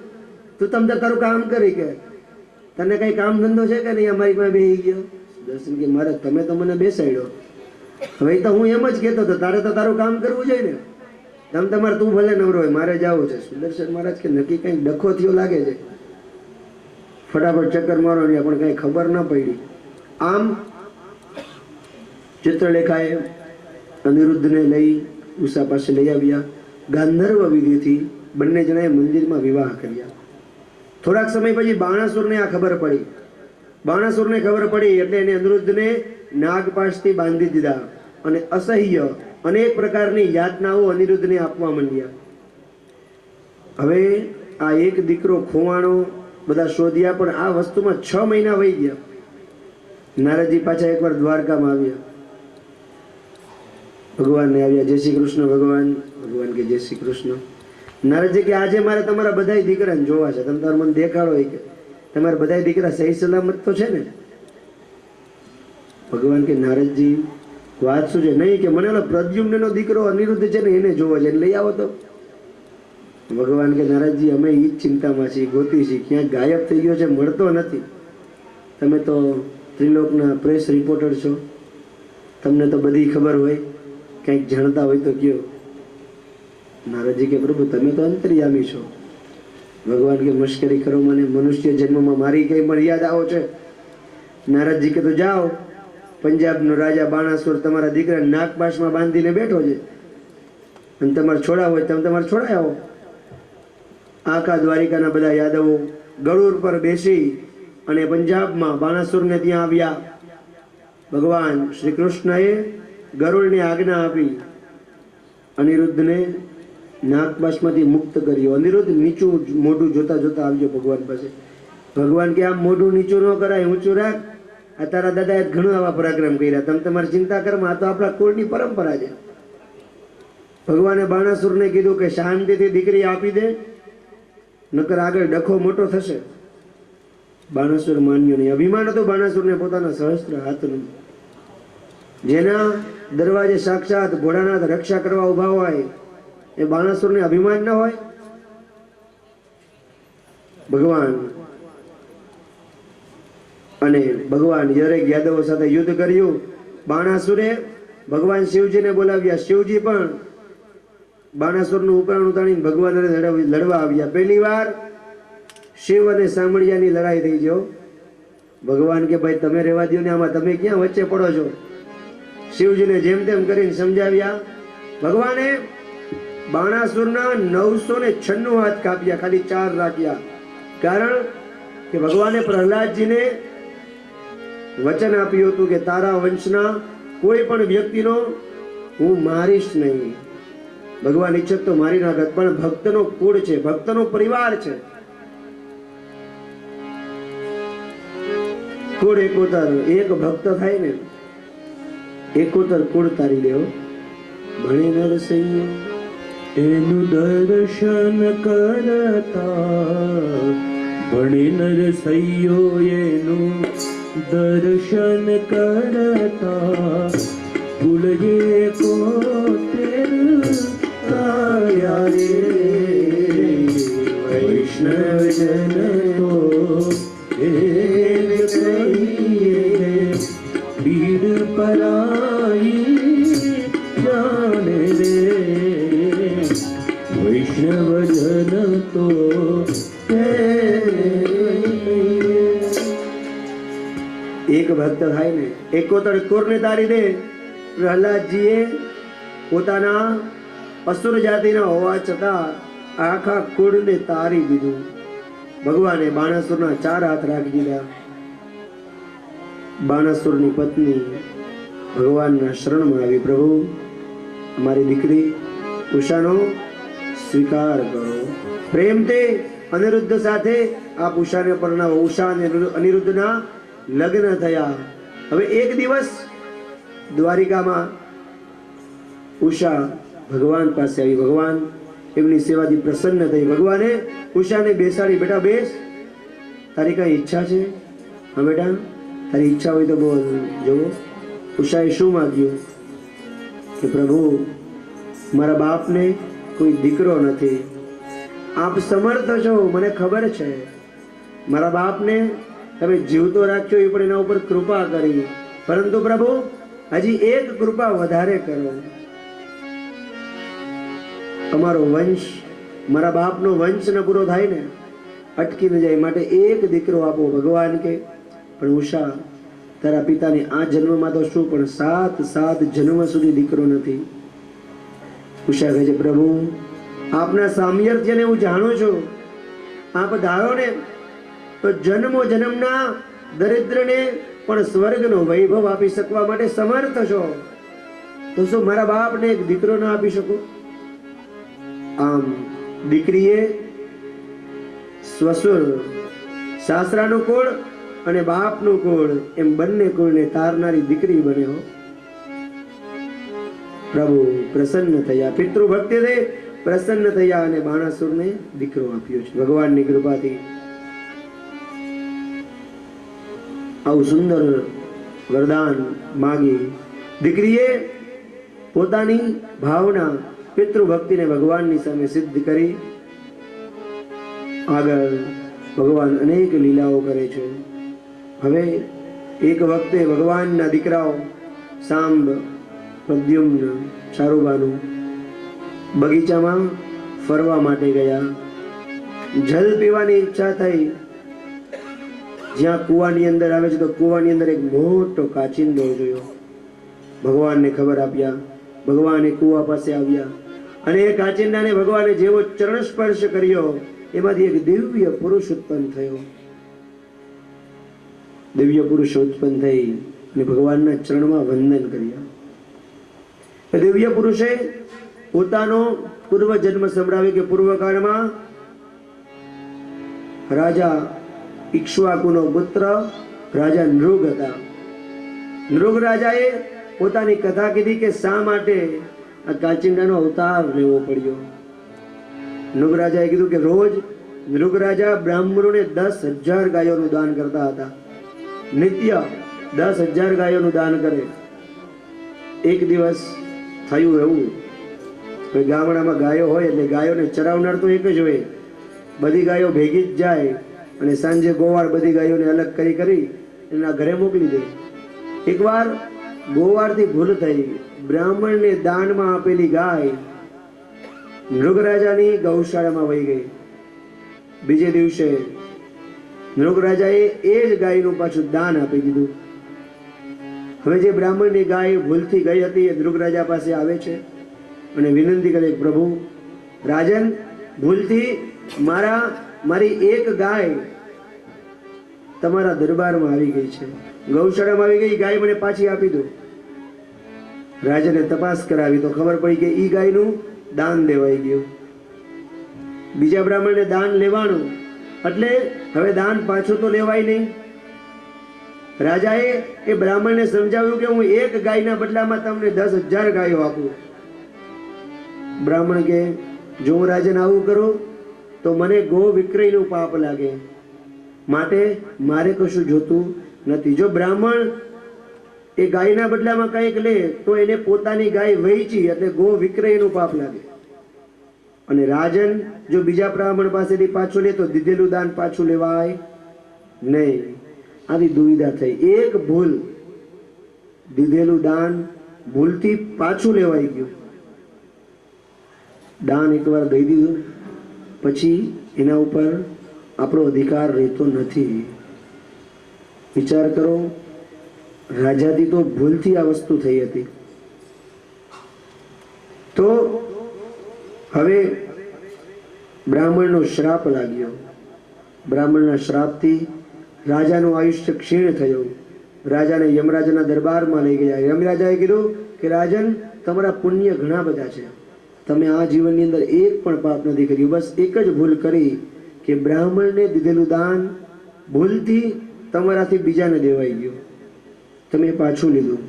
તું તમને તારું કામ કરી, કે તને કઈ કામ ધંધો છે કે નહીં? અમારી પાસે બેસી ગયો. સુદર્શન કે મહારાજ તમે તો મને બેસાડ્યો, હવે તો હું એમ જ કહેતો હતો તારે તો તારું કામ કરવું જોઈએ ને. તમે તમારે તું ભલે નવરો હોય, મારે જવું છે. સુદર્શન મહારાજ કે નક્કી કંઈક ડખો થયો લાગે છે, ફટાફટ ચક્કર મારો ને, પણ કઈ ખબર ન પડી. આમ ચિત્રલેખાએ અનિરુદ્ધને લઈ ઉષા પાસે લઈ આવ્યા. ગાંધર્વ વિધિથી બંને જણાએ મંદિરમાં વિવાહ કર્યા. થોડાક સમય પછી બાણાસુરને આ ખબર પડી. બાણાસુરને ખબર પડી એટલે એને અનિરુદ્ધને નાગપાશથી બાંધી દીધા અને અસહ્ય અનેક પ્રકારની યાતનાઓ અનિરુદ્ધને આપવા માંડ્યા. હવે આ એક દીકરો ખોવાણો, બધા શોધ્યા, પણ આ વસ્તુમાં 6 મહિના વહી ગયા. નારદજી પાછા એકવાર દ્વારકામાં આવ્યા. ભગવાનને આવ્યા, જય શ્રી કૃષ્ણ ભગવાન. ભગવાન કે જય શ્રી કૃષ્ણ. નારદજી કે આજે મારે તમારા બધા દીકરાને જોવા છે, તમે તમારે મને દેખાડો. કે તમારા બધા દીકરા સહી સલામત તો છે ને? ભગવાન કે નારદજી વાત શું છે? નહીં કે મને પ્રદ્યુમ્નનો દીકરો અનિરુદ્ધ છે ને એને જોવો છે, એને લઈ આવો તો. ભગવાન કે નારદજી અમે એ જ ચિંતામાં છીએ, ગોતી છીએ, ક્યાંક ગાયબ થઈ ગયો છે, મળતો નથી. તમે તો ત્રિલોકના પ્રેસ રિપોર્ટર છો, તમને તો બધી ખબર હોય, કંઈક જાણતા હોય તો કયો. નારદજી કે પ્રભુ તમે તો અંતર્યામી છો. ભગવાન કે મશ્કરી કરો મને, મનુષ્ય જન્મમાં મારી કઈ મર્યાદાઓ છે? નારદજી કે તો જાઓ, પંજાબનો રાજા બાણાસુર તમારા દીકરાને નાગપાશમાં બાંધીને બેઠો છે, અને તમારે છોડાવો હોય તમે તમારે છોડાય આવો. આખા દ્વારિકાના બધા યાદવો ગરુડ પર બેસી અને પંજાબમાં બાણાસુરને ત્યાં આવ્યા. ભગવાન શ્રી કૃષ્ણએ ગરુડને આજ્ઞા આપી, અનિરુદ્ધને નાગપાશમાંથી મુક્ત કર્યો. અનિરુદ્ધ નીચું મોઢું જોતા જોતા આવજો ભગવાન પાસે. ભગવાન કે આમ મોઢું નીચું ન કરાય, ઊંચું રાખ. આ તારા દાદાએ ઘણું આવા પરાક્રમ કર્યા, તમે તમારી ચિંતા કરમાં, આ તો આપણા કુળની પરંપરા છે. ભગવાને બાણાસુરને કીધું કે શાંતિથી દીકરી આપી દે, નકર આગળ ડખો મોટો થશે. બાણાસુર માન્યો નહીં. અભિમાન હતું બાણાસુરને પોતાના સહસ્ત્ર હાથનું. જેના દરવાજે સાક્ષાત ભોળાનાથ રક્ષા કરવા ઉભા હોય એ બાણાસુરને અભિમાન ન હોય? ભગવાન અને ભગવાન દરેક યાદવો સાથે યુદ્ધ કર્યું બાણાસુરે ભગવાન શિવજીને બોલાવ્યા. શિવજી પણ બાણાસુરનું ઉપરાણ ઉતારીને ભગવાન લડવા આવ્યા. પહેલી વાર શિવ અને સામળિયાની લડાઈ થઈ ગયો. ભગવાન કે ભાઈ તમે રહેવા દો ને, આમાં તમે ક્યાં વચ્ચે પડો છો? શિવજીને જેમ તેમ કરીને સમજાવ્યા. ભગવાને બાણાસુરના 996 હાથ કાપ્યા, ખાલી 4 રાખ્યા. કારણ કે ભગવાને પ્રહલાદજીને વચન આપ્યું હતું કે તારા વંશના કોઈ પણ વ્યક્તિનો હું મારીશ નહીં. ભગવાન ઈચ્છત તો મારી નાખત, પણ ભક્તનો કુળ છે, ભક્તનો પરિવાર છે. કુળ એકોતર, એક ભક્ત થાય ને એકોતર કુળ તારી દેવો. ભણે નરસૈયો એનું દર્શન કરતા, ભણે નરસૈયો એનું દર્શન કરતા, ભૂલજે કોતેર આયા રે. વૈષ્ણવજન તો એને કહીએ, પીડ પરાઈ જાને રે. વૈષ્ણવજન તો એક ભક્ત થાય ને એકોતર કુળને તારી દે. પ્રહલાદજીએ પોતાના અસુર જાતિના હોવા છતાં આખા કુળને તારી દીધું. ભગવાને બાણાસુરના 4 હાથ રાખી દીધા. બાણાસુરની પત્ની ભગવાનના શરણમાં આવી. પ્રભુ, અમારી દીકરી ઉષાનો સ્વીકાર કરો. પ્રેમથી અનિરુદ્ધ સાથે આપ ઉષાને પરણાવો. ઉષા અને અનિરુદ્ધના લગ્ન થયા. હવે એક દિવસ દ્વારિકામાં ઉષા ભગવાન પાસે આવી. ભગવાન એમની સેવાથી પ્રસન્ન થઈ. ભગવાને ઉષાને બેસાડી, બેટા બેસ, તારી કઈ ઈચ્છા છે? હા બેટા, તારી ઈચ્છા હોય તો બોલ. જુઓ ઉષાએ શું માગ્યું કે પ્રભુ, મારા બાપને કોઈ દીકરો નથી, આપ સમર્થ છો, મને ખબર છે. મારા બાપને તમે જીવતો રાખ્યો એ પણ એના ઉપર કૃપા કરી, પરંતુ પ્રભુ હજી એક કૃપા વધારે કરો. અમારો વંશ, મારા બાપનો વંશ ન પૂરો થાય ને, અટકી ન જાય, માટે એક દીકરો આપો. ભગવાન કે પણ ઉષા, તારા પિતાની આ જન્મમાં તો શું, પણ 7 જન્મ સુધી દીકરો નથી. ઉષા કહે છે પ્રભુ, આપના સામર્થ્યને હું જાણું છું. આપ ધારો ને તો જન્મો જન્મના દરિદ્રને પણ સ્વર્ગનો વૈભવ આપી શકવા માટે સમર્થ છો. તો શું મારા બાપને એક દીકરો ના આપી શકો? આમ દીકરીએ સ્વસુર, સાસરાનું કુળ અને બાપનું કુળ, એમ બંને કુળને તારનારી દીકરી બન્યો. પ્રભુ પ્રસન્ન થયા, પિતૃભક્તિથી પ્રસન્ન થયા અને બાણાસુરને દીકરો આપ્યો છે ભગવાનની કૃપાથી. આવું સુંદર વરદાન માગી દીકરીએ પોતાની ભાવના, પિતૃભક્તિને ભગવાનની સામે સિદ્ધ કરી. આગળ ભગવાન અનેક લીલાઓ કરે છે. હવે એક વખતે ભગવાનના દીકરાઓ સાંબ, પ્રદ્યુમ્ન, ચારુબાનું બગીચામાં ફરવા માટે ગયા. જલ પીવાની ઈચ્છા થઈ. જ્યાં કૂવાની અંદર આવે છે તો કૂવાની અંદર એક મોટો કાચિંડો જોયો. ભગવાનને ખબર આપ્યા. ભગવાન એ કૂવા પાસે આવ્યા અને એ કાચિંડાને ભગવાને જેવો ચરણ સ્પર્શ કર્યો, એમાંથી એક દિવ્ય પુરુષ ઉત્પન્ન થયો. દિવ્ય પુરુષ ઉત્પન્ન થઈ અને ભગવાનના ચરણમાં વંદન કર્યા. દિવ્ય પુરુષે પોતાનો પૂર્વ જન્મ સંભળાવ્યો કે પૂર્વકાળમાં રાજા ઇક્ષ્વાકુનો પુત્ર રાજા નૃગ હતા. નૃગ રાજાએ પોતાની કથા કીધી કે શા માટે આ કાચિંડાનો અવતાર લેવો પડ્યો. નૃગ રાજાએ કીધું કે રોજ નૃગ રાજા બ્રાહ્મણોને 10,000 ગાયોનું દાન કરતા હતા. નિત્ય 10,000 ગાયોનું દાન કરે. એક દિવસ થયું એવું, ગામડામાં ગાયો હોય એટલે ગાયોને ચરાવનાર તો એક જ હોય. બધી ગાયો ભેગી જ જાય અને સાંજે ગોવાળ બધી ગાયોને અલગ કરી એના ઘરે મોકલી દે. એકવાર ગોવાળથી ભૂલ થઈ, બ્રાહ્મણને દાનમાં આપેલી ગાય મૃગરાજાની ગૌશાળામાં વહી ગઈ. બીજે દિવસે મૃગરાજાએ એ જ ગાયનું પાછું દાન આપી દીધું. હવે જે બ્રાહ્મણની ગાય ભૂલથી ગઈ હતી એ મૃગરાજા પાસે આવે છે અને વિનંતી કરે, પ્રભુ રાજન, ભૂલથી મારી એક ગાય તમારા દરબારમાં આવી ગઈ છે, ગૌશાળામાં આવી ગઈ, ગાય મને પાછી આપી દો. રાજાને તપાસ કરાવી તો ખબર પડી કે ઈ ગાયનું દાન લેવાઈ ગયું. બીજા બ્રાહ્મણને દાન લેવાનું એટલે હવે દાન પાછું તો લેવાય નહીં. રાજાએ એ બ્રાહ્મણને સમજાવ્યું કે હું એક ગાયના બદલામાં તમને 10,000 ગાયો આપું. બ્રાહ્મણ કે જો હું રાજન આવું કરું તો મને ગો વિક્રયનું પાપ લાગે, માટે મારે કશું જોતું નથી. જો બ્રાહ્મણ એ ગાયના બદલામાં કંઈક લે તો એને પોતાની ગાય વહેંચી એટલે ગો વિક્રયનું પાપ લાગે. અને રાજન જો બીજા બ્રાહ્મણ પાસેથી પાછું લે તો દીધેલું દાન પાછું લેવાય નહીં. આની દુવિધા થઈ. એક ભૂલ, દીધેલું દાન ભૂલથી પાછું લેવાઈ ગયું. દાન એકવાર દઈ દીધું પછી એના ઉપર આપણો અધિકાર રહેતો નથી. વિચાર કરો, રાજાથી તો ભૂલથી આ વસ્તુ થઈ હતી. તો હવે બ્રાહ્મણનો શ્રાપ લાગ્યો. બ્રાહ્મણના શ્રાપથી રાજાનું આયુષ્ય ક્ષીણ થયું. રાજાને યમરાજાના દરબારમાં લઈ ગયા. યમરાજાએ કીધું કે રાજન, તમારા પુણ્ય ઘણા બધા છે, તમે આ જીવનની અંદર એક પણ પાપ નથી કર્યું, બસ એક જ ભૂલ કરી કે બ્રાહ્મણને દીધેલું દાન ભૂલથી તમારાથી બીજાને દેવાઈ ગયું, તમે પાછું લીધું.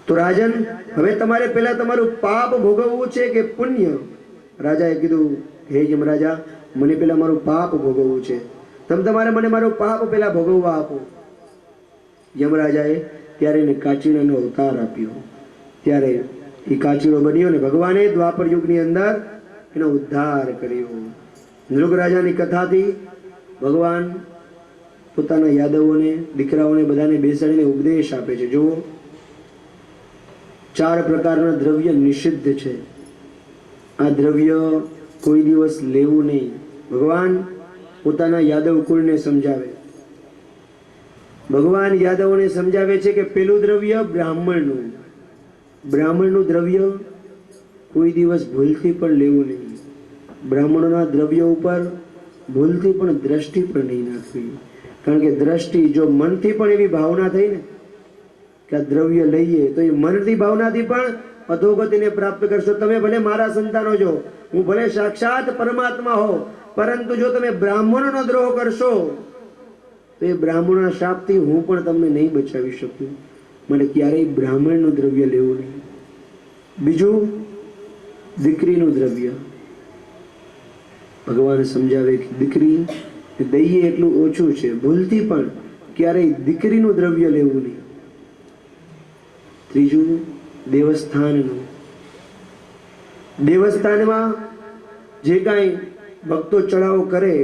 તો રાજન, હવે તમારે પહેલા તમારું પાપ ભોગવવું છે કે પુણ્ય? રાજાએ કીધું, હે યમરાજા, મને પહેલા મારું પાપ ભોગવવું છે, તમારે મને મારું પાપ પહેલા ભોગવવા આપો. યમરાજાએ ત્યારે એને કાચીડાનો અવતાર આપ્યો. ત્યારે એ કાચીડો બન્યો ને ભગવાને દ્વાપર યુગની અંદર એનો ઉદ્ધાર કર્યો. મૃગરાજાની કથાથી ભગવાન પોતાના યાદવોને, દીકરાઓને બધાને બેસાડીને ઉપદેશ આપે છે. જુઓ, 4 પ્રકારના દ્રવ્ય નિષિદ્ધ છે. આ દ્રવ્ય કોઈ દિવસ લેવું નહીં. ભગવાન પોતાના યાદવ કુળને સમજાવે. ભગવાન યાદવોને સમજાવે છે કે પેલું દ્રવ્ય બ્રાહ્મણનું દ્રવ્ય કોઈ દિવસ ભૂલથી પણ લેવું નહીં. બ્રાહ્મણોના દ્રવ્ય ઉપર ભૂલથી પણ દ્રષ્ટિ પણ નહીં નાખવી. કારણ કે દ્રષ્ટિ, જો મનથી પણ એવી ભાવના થઈ ને કે આ દ્રવ્ય લઈએ તો એ મનથી ભાવનાથી પણ અધોગતિને પ્રાપ્ત કરશો. તમે ભલે મારા સંતાનો છો, હું ભલે સાક્ષાત પરમાત્મા હો, પરંતુ જો તમે બ્રાહ્મણોનો દ્રોહ કરશો તો એ બ્રાહ્મણોના શાપથી હું પણ તમને નહીં બચાવી શકું. માટે ક્યારેય બ્રાહ્મણનું દ્રવ્ય લેવું નહીં. બીજું, દીકરીનું દ્રવ્ય. ભગવાન સમજાવે કે દીકરી દઈએ એટલું ઓછું છે, ભૂલથી પણ ક્યારેય દીકરીનું દ્રવ્ય લેવું નહીં. ત્રીજું, દેવસ્થાનનું. દેવસ્થાનમાં જે કાંઈ ભક્તો ચડાવો કરે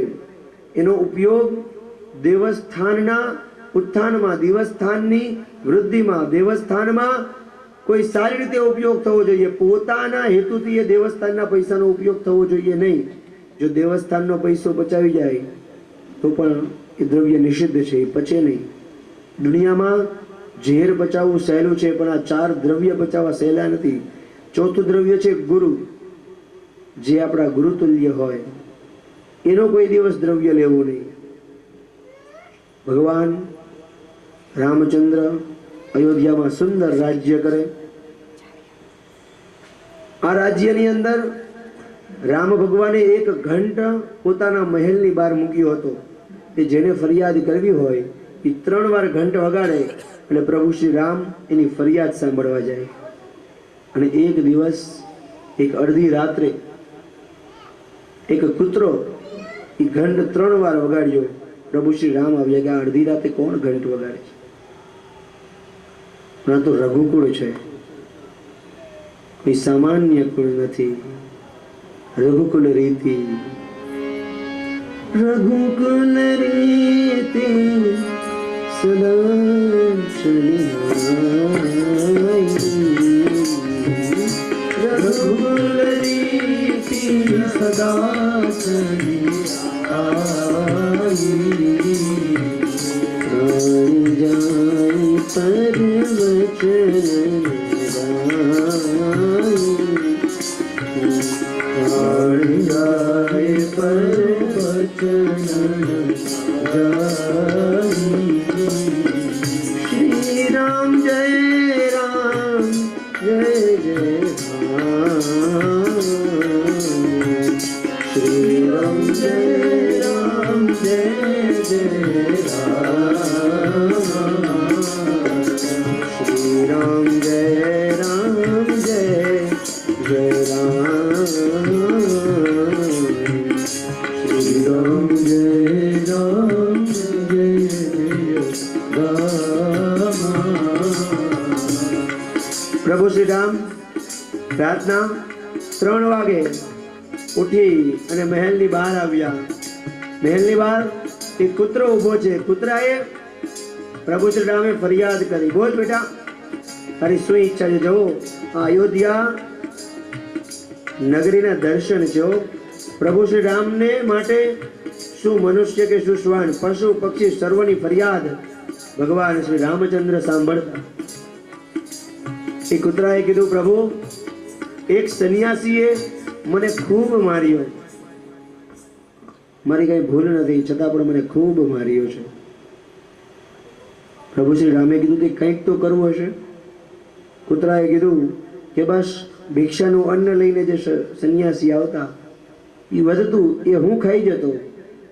એનો ઉપયોગ દેવસ્થાનના ઉત્થાનમાં, દેવસ્થાનની વૃદ્ધિમાં, દેવસ્થાનમાં કોઈ સારી રીતે ઉપયોગ થવો જોઈએ. પોતાના હેતુથી એ દેવસ્થાનના પૈસાનો ઉપયોગ થવો જોઈએ નહીં. જો દેવસ્થાનનો પૈસો બચાવી જાય તો પણ એ દ્રવ્ય નિષિદ્ધ છે, એ પચે નહીં. દુનિયામાં ઝેર બચાવવું સહેલું છે, પણ આ 4 દ્રવ્ય બચાવવા સહેલા નથી. ચોથું દ્રવ્ય છે ગુરુ. જે આપણા ગુરુતુલ્ય હોય એનો કોઈ દિવસ દ્રવ્ય લેવું નહીં. ભગવાન રામચંદ્ર અયોધ્યામાં સુંદર રાજ્ય કરે. આ રાજ્યની અંદર રામ ભગવાને એક ઘંટ પોતાના મહેલની બહાર મૂક્યો હતો. કે જેને ફરિયાદ કરવી હોય એ 3 વાર ઘંટ વગાડે એટલે પ્રભુ શ્રી રામ એની ફરિયાદ સાંભળવા જાય. અને એક દિવસ, એક અડધી રાત્રે એક કૂતરો એ ઘંટ 3 વાર વગાડ્યો. પ્રભુ શ્રી રામ આવ્યા કે અડધી રાતે કોણ ઘંટ વગાડે છે? ના, તો રઘુકુળ છે, કોઈ સામાન્ય કુળ નથી. રઘુકુલ રીતિ, રઘુકુલ રીતિ સદા ચલી રઘુવંશી સદા ચલી આઈ પ્રાણ જાય પર વચન પ્રાણ જાય પર વચન શ્રી રામ જય રામ જય જય રામ શ્રી રામ જય રામ જય જય રામ શ્રી રામ જય રામ જય જય રામ શ્રી રામ જય રામ જય રામ પ્રભુ શ્રી રામ રાતના 3 વાગે ઉઠી અને મહેલની બહાર આવ્યા. મહેલની બહાર એક કૂતરો ઊભો છે. કૂતરાએ પ્રભુ શ્રી રામે ફરિયાદ કરી, બોલ બેટા તારી શું ઈચ્છા છે? જવો આ અયોધ્યા નગરીના દર્શન છે. પ્રભુ શ્રી રામને માટે શું મનુષ્ય કે શું શ્વાન, પશુ પક્ષી સર્વની ફરિયાદ ભગવાન શ્રી રામચંદ્ર સાંભળતા. એ કૂતરાએ કીધું, પ્રભુ એક સન્યાસીએ મને ખૂબ માર્યો, મારી કઈ ભૂલ નથી છતાં પણ મને ખૂબ માર્યો છે. પ્રભુ શ્રી રામે કીધું કે કંઈક તો કરવું હશે. કૂતરાએ કીધું કે બસ ભિક્ષાનું અન્ન લઈને જે સન્યાસી આવતા એ વધતું એ હું ખાઈ જતો,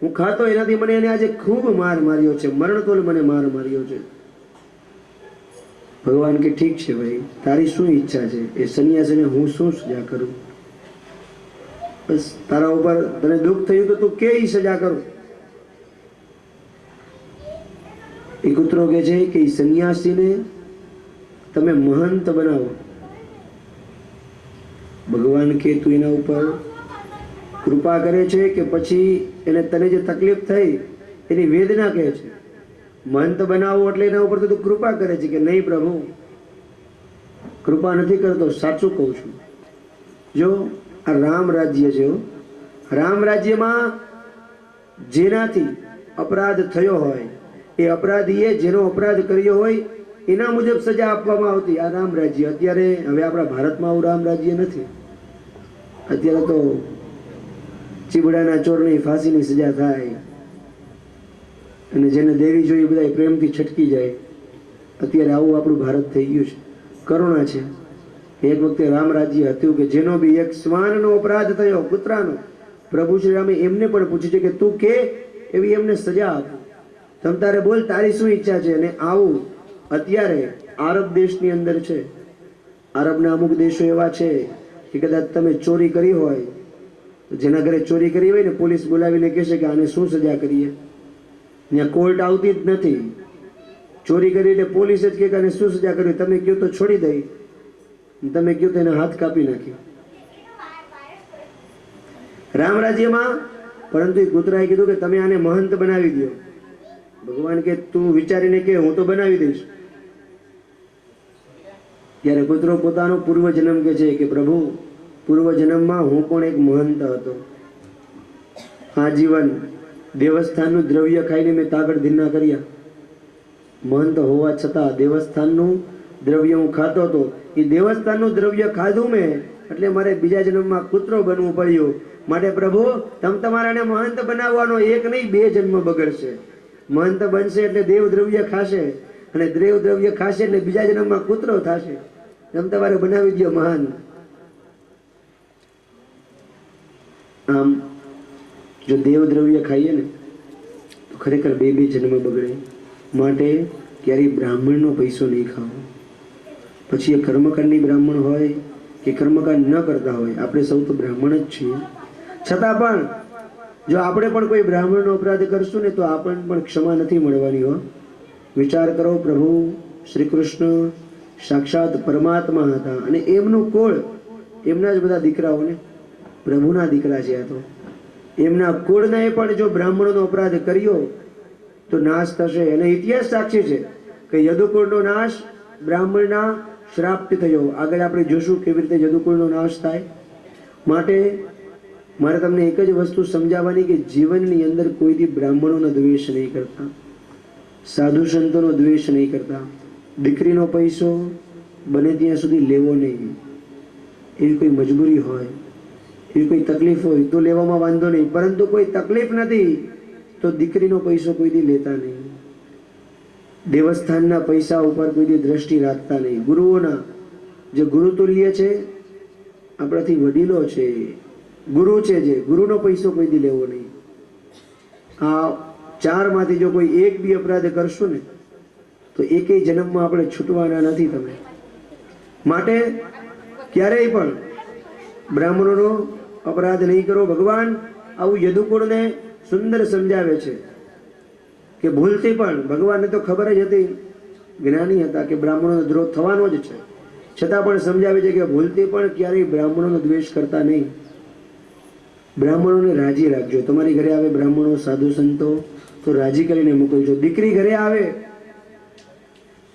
હું ખાતો, એનાથી મને એને આજે ખૂબ માર માર્યો છે, મરણતોલ મને માર માર્યો છે. ભગવાન કે ઠીક છે ભાઈ, તારી શું ઈચ્છા છે? એ સન્યાસીને હું શું સજા કરું? બસ તારા ઉપર તને દુઃખ થયું તો તું કે સજા કરું? એ કૂતરો કે છે કે એ સન્યાસીને તમે મહંત બનાવો. ભગવાન કે તું એના ઉપર કૃપા કરે છે કે પછી એને તને જે તકલીફ થઈ એની વેદના કહે છે? મહંત બનાવો એટલે એના ઉપર તું કૃપા કરે છે કે નહીં પ્રભુ, કૃપા નથી કરતો, સાચું કહું છું. જો આ રામ રાજ્ય છે, રામ રાજ્યમાં જેનાથી અપરાધ થયો હોય એ અપરાધીએ જેનો અપરાધ કર્યો હોય એના મુજબ સજા આપવામાં આવતી. આ રામ રાજ્ય. અત્યારે હવે આપણા ભારતમાં આવું રામ રાજ્ય નથી. અત્યારે તો ચીબડાના ચોરની ફાંસીની સજા થાય અને જેને દેવી જોઈએ બધા પ્રેમથી છટકી જાય. અત્યારે આવું આપણું ભારત થઈ ગયું છે. કરુણા છે. એક વખતે રામ રાજ્ય હતું કે જેનો બી એક શ્વાનનો અપરાધ થયો, કૂતરાનો, પ્રભુ શ્રી રામે એમને પણ પૂછ્યું છે કે તું કે એવી એમને સજા આપો. તમ તારે બોલ તારી શું ઈચ્છા છે? અને આવું અત્યારે આરબ દેશની અંદર છે. આરબના અમુક દેશો એવા છે કે કદાચ તમે ચોરી કરી હોય તો જેના ઘરે ચોરી કરી હોય ને પોલીસ બોલાવીને કહેશે કે આને શું સજા કરીએ. ત્યાં કોર્ટ આવતી જ નથી. ચોરી કરી એટલે પોલીસ જ કે આને શું સજા કરી? તમે કહો તો છોડી દઈ, તમે કહો તો એના હાથ કાપી નાખી. રામ રાજ્યમાં પરંતુ એ કૂતરાએ કીધું કે તમે આને મહંત બનાવી દો. ભગવાન કે તું વિચારીને કે હું તો બનાવી દઈશ. ત્યારે કૂતરો પોતાનો પૂર્વજન્મ કે છે કે પ્રભુ પૂર્વજન્મમાં હું પણ એક મહંત હતો. આજીવન દેવસ્થાનનું દ્રવ્ય ખાઈને મેં તાગડ ધીરના કર્યા. મહંત હોવા છતાં દેવસ્થાનનું દ્રવ્ય હું ખાતો હતો. એ દેવસ્થાનનું દ્રવ્ય ખાધું મેં એટલે મારે બીજા જન્મમાં કૂતરો બનવું પડ્યું. માટે પ્રભુ તમ તમારાને મહંત બનાવવાનો એક નહીં 2 જન્મ બગડશે. મહંત બનશે એટલે દેવ દ્રવ્ય ખાશે અને દેવ દ્રવ્ય ખાશે એટલે બીજા જન્મમાં કૂતરો થશે. તમ તમારે બનાવી દો મહાન. આમ જો દેવ દ્રવ્ય ખાઈએ ને તો ખરેખર 2 જન્મ બગડે. માટે ક્યારેય બ્રાહ્મણનો પૈસો નહીં ખાવો. પછી એ કર્મકાંડી બ્રાહ્મણ હોય કે કર્મકાંડ ન કરતા હોય, આપણે સૌ તો બ્રાહ્મણ જ છીએ. છતાં પણ જો આપણે પણ કોઈ બ્રાહ્મણનો અપરાધ કરશું ને તો આપણને પણ ક્ષમા નથી મળવાની. હો, વિચાર કરો, પ્રભુ શ્રી કૃષ્ણ સાક્ષાત પરમાત્મા હતા અને એમનું કુળ, એમના જ બધા દીકરાઓને પ્રભુના દીકરા છે. આ તો એમના કુળને પણ જો બ્રાહ્મણોનો અપરાધ કર્યો તો નાશ થશે. અને ઇતિહાસ સાક્ષી છે કે યદુકુળનો નાશ બ્રાહ્મણના શ્રાપથી થયો. આગળ આપણે જોશું કેવી રીતે યદુકુળનો નાશ થાય. માટે મારે તમને એક જ વસ્તુ સમજાવવાની કે જીવનની અંદર કોઈથી બ્રાહ્મણોનો દ્વેષ નહીં કરતા, સાધુ સંતોનો દ્વેષ નહીં કરતા. દીકરીનો પૈસો બને ત્યાં સુધી લેવો નહીં. એવી કોઈ મજબૂરી હોય, એવી કોઈ તકલીફ હોય તો લેવામાં વાંધો નહીં, પરંતુ કોઈ તકલીફ નથી તો દીકરીનો પૈસો કોઈથી લેતા નહીં. દેવસ્થાનના પૈસા ઉપર કોઈથી દ્રષ્ટિ રાખતા નહીં. ગુરુઓના જે ગુરુતુલ્ય છે, આપણાથી વડીલો છે, ગુરુ છે, જે ગુરુનો પૈસો કોઈથી લેવો નહીં. આ ચારમાંથી જો કોઈ એક બી અપરાધ કરશો ને તો એકેય જન્મમાં આપણે છૂટવાના નથી તમે. માટે ક્યારેય પણ બ્રાહ્મણોનો અપરાધ નહીં કરો. ભગવાન આવું યદુકુળને સુંદર સમજાવે છે કે ભૂલથી પણ, ભગવાનને તો ખબર જ હતી, જ્ઞાની હતા કે બ્રાહ્મણોનો દ્રોહ થવાનો જ છે, છતાં પણ સમજાવે છે કે ભૂલથી પણ ક્યારેય બ્રાહ્મણોનો દ્વેષ કરતા નહીં. બ્રાહ્મણોને રાજી રાખજો. તમારી ઘરે આવે બ્રાહ્મણો, સાધુ સંતો, તો રાજી કરીને મોકલજો. દીકરી ઘરે આવે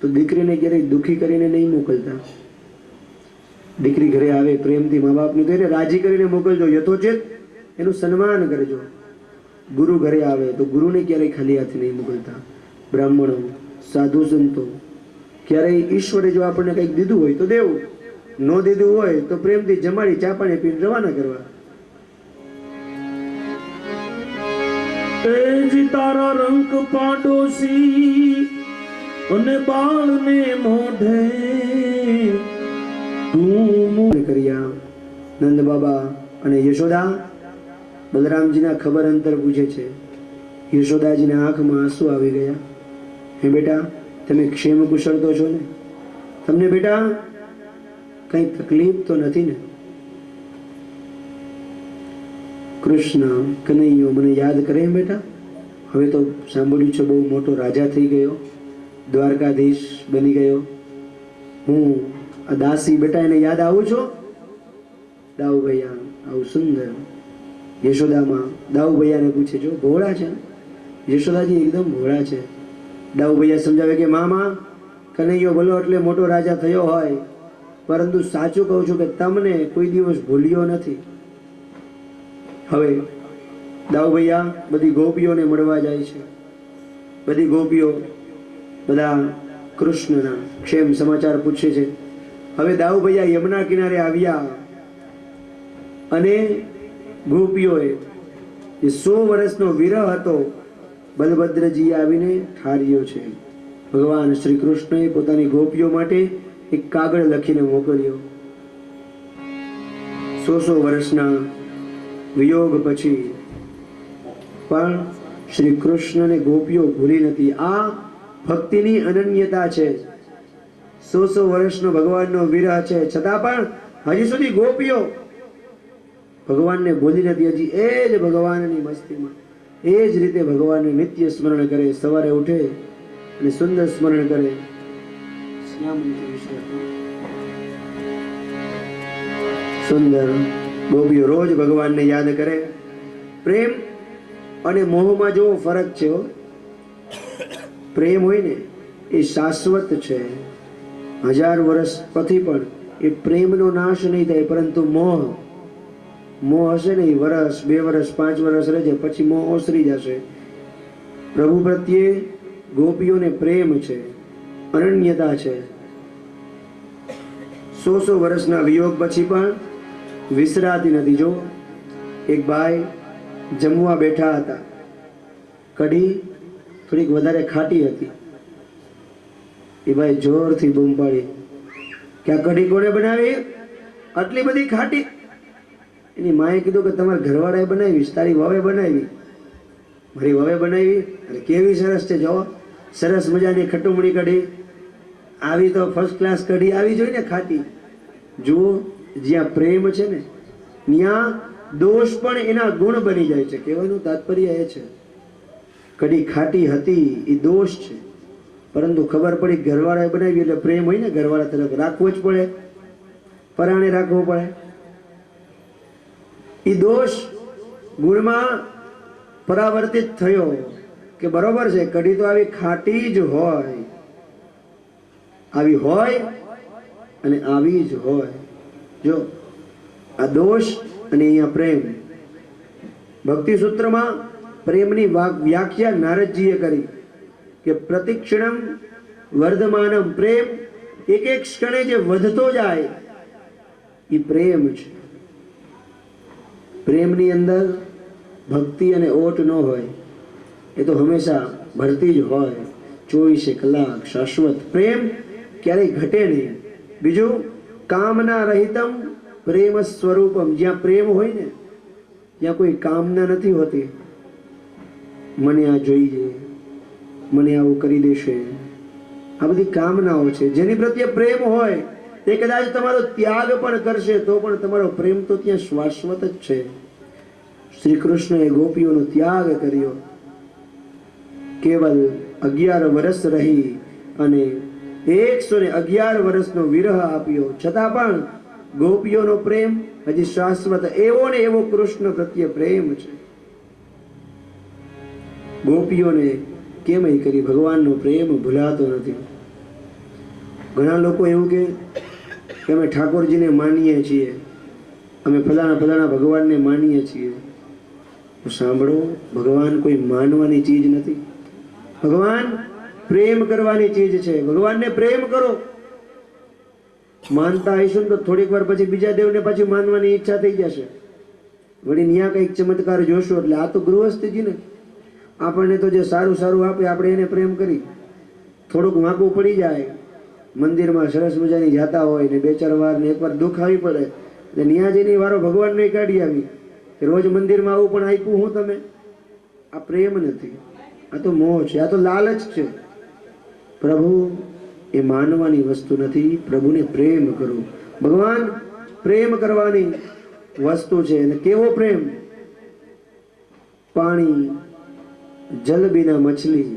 તો દીકરીને ક્યારેય દુઃખી કરીને નહીં મોકલતા. દીકરી ઘરે આવે પ્રેમથી મા બાપની તો એને રાજી કરીને મોકલજો, યથોચિત એનું સન્માન કરજો. ગુરુ ઘરે આવે તો ગુરુને ક્યારેય ખાલી હાથે નહીં મોકલતા. બ્રાહ્મણો, સાધુ સંતો ક્યારેય ઈશ્વરે જો આપણને કંઈક દીધું હોય તો દેવું, ન દીધું હોય તો પ્રેમથી જમાડી ચા પાણી પીને રવાના કરવા. તેજી તારા રંગ પાડોશી અને બાળને મોઢે તું કર્યા. નંદ બાબા અને યશોદા બલરામજીના ખબર અંતર પૂછે છે. યશોદાજીના આંખમાં આંસુ આવી ગયા. હે બેટા, તમે ક્ષેમ કુશળ તો છો ને? તમને બેટા કઈ તકલીફ તો નથી ને? કૃષ્ણ કનૈયો મને યાદ કરે બેટા? હવે તો સાંભળ્યું છે બહુ મોટો રાજા થઈ ગયો, દ્વારકાધીશ બની ગયો. હું આ દાસી બેટા એને યાદ આવું છો? દાઉ ભૈયા આવું સુંદર. યશોદામાં દાઉ ભૈયાને પૂછે, જો ભોળા છે યશોદાજી, એકદમ ભોળા છે. દાઉ ભૈયા સમજાવે કે મામા, કનૈયો ભલો એટલે મોટો રાજા થયો હોય, પરંતુ સાચું કહું છું કે તમને કોઈ દિવસ ભૂલ્યો નથી. હવે દાઉ ભૈયા બધી ગોપીઓને મળવા જાય છે. બધી ગોપીઓ બધા કૃષ્ણના ક્ષેમ સમાચાર પૂછે છે. હવે દાઉ ભૈયા યમુના કિનારે આવ્યા અને ગોપીઓએ જે 100 વર્ષનો વિરહ હતો બલભદ્રજી આવીને ઠાર્યો છે. ભગવાન શ્રી કૃષ્ણએ પોતાની ગોપીઓ માટે એક કાગળ લખીને મોકલ્યો. 100 વર્ષના વિયોગ પછી પણ શ્રી કૃષ્ણને ગોપીઓ ભૂલી નથી. આ ભક્તિની અનન્યતા છે. 100 વર્ષનો ભગવાનનો વિરહ છે, છતાં પણ હજી સુધી ગોપીઓ ભગવાનને ભૂલી નથી. હજી એ જ ભગવાનની મસ્તીમાં એ જ રીતે ભગવાનને નિત્ય સ્મરણ કરે. સવારે ઉઠે અને સુંદર સ્મરણ કરે. સુંદર ગોપીઓ રોજ ભગવાનને યાદ કરે. પ્રેમ અને મોહમાં જેવો ફરક છે. પ્રેમ હોય ને એ શાશ્વત છે. 1000 વર્ષ પછી પણ એ પ્રેમનો નાશ નહીં થાય, પરંતુ મોહ હશે ને, એ વર્ષ 2 વર્ષ 5 વર્ષ રહેશે, પછી મોહ ઓસરી જશે. પ્રભુ પ્રત્યે ગોપીઓને પ્રેમ છે, અનન્યતા છે. 100 વર્ષના વિયોગ પછી પણ વિસરાતી નથી. જો એક ભાઈ જમવા બેઠા હતા, કઢી થોડીક વધારે ખાટી હતી. એ ભાઈ જોરથી બૂમ પાડી કે આ કઢી કોણે બનાવી? આટલી બધી ખાટી? એની માએ કીધું કે તમારા ઘરવાળાએ બનાવી, તારી વવે બનાવી. મારી વવે બનાવી? અરે કેવી સરસ છે, જો સરસ મજાની ખટુમણી કઢી. આવી તો ફર્સ્ટ ક્લાસ કઢી આવી જોઈએ ને, ખાટી. જુઓ, જ્યાં પ્રેમ છે ને ત્યાં દોષ પણ એના ગુણ બની જાય છે. કહેવાનું તાત્પર્ય એ છે, કઢી ખાટી હતી એ દોષ છે, પરંતુ ખબર પડી ઘરવાળાએ બનાવી એટલે પ્રેમ હોય ને, ઘરવાળા તરફ રાખવો જ પડે, પરાણે રાખવો પડે. એ દોષ ગુણમાં પરાવર્તિત થયો કે બરોબર છે, કઢી તો આવી ખાટી જ હોય, આવી હોય અને આવી જ હોય. જો આ દોષ અને અહીંયા પ્રેમ. ભક્તિ સૂત્રમાં પ્રેમની વ્યાખ્યા નારદજીએ કરી કે પ્રતિક્ષણમ વર્ધમાનમ. પ્રેમ એક એક ક્ષણે જે વધતો જાય એ પ્રેમ છે. પ્રેમની અંદર ભક્તિ અને ઓટ ન હોય, એ તો હંમેશા ભરતી જ હોય, 24 કલાક શાશ્વત. પ્રેમ ક્યારેય ઘટે નહીં. બીજું, કામના રહિતમ પ્રેમ સ્વરૂપમ. જ્યાં પ્રેમ હોય ને ત્યાં કોઈ કામના નથી હોતી. મને આ જોઈએ, મને આવું કરી દેશે, આ બધી કામનાઓ છે. જેની પ્રત્યે પ્રેમ હોય તે કદાચ તમારો ત્યાગ પણ કરશે તો પણ તમારો પ્રેમ તો ત્યાં શાશ્વત જ છે. શ્રી કૃષ્ણએ ગોપીઓનો ત્યાગ કર્યો, કેવલ 11 વર્ષ રહી અને 111 વર્ષનો વિરહ આપ્યો, છતાં પણ ગોપીઓનો પ્રેમ હજી શાશ્વત. એવો ને એવો કૃષ્ણ પ્રત્યે પ્રેમ છે. ગોપીઓને કેમ કરી? ભગવાનનો પ્રેમ ભૂલાતો નથી. ઘણા લોકો એવું કે અમે ઠાકોરજીને માનીએ છીએ, અમે ફલાણા ભગવાનને માનીએ છીએ. સાંભળો, ભગવાન કોઈ માનવાની ચીજ નથી. ભગવાન પ્રેમ કરવાની ચીજ છે. ભગવાનને પ્રેમ કરો. માનતા હઈશું તો થોડીક વાર પછી બીજા દેવને પાછી માનવાની ઈચ્છા થઈ જશે. વળી ન્યા કંઈક ચમત્કાર જોશો. એટલે આ તો ગૃહસ્થજી ને, આપણને તો જે સારું સારું આપે આપણે એને પ્રેમ કરી. થોડુંક વાંકું પડી જાય, મંદિરમાં સરસ મજાની જાતા હોય ને 2-4 વાર ને એકવાર દુઃખ આવી પડે એટલે ન્યાજીની વારો ભગવાનને કાઢી આવી કે રોજ મંદિરમાં આવું પણ આપ્યું હું તમે. આ પ્રેમ નથી, આ તો મોહ છે, આ તો લાલચ છે. પ્રભુ એ માનવાની વસ્તુ નથી. પ્રભુને પ્રેમ કરો. ભગવાન પ્રેમ કરવાની વસ્તુ છે. અને કેવો પ્રેમ? પાણી, જલ બિના મછલી.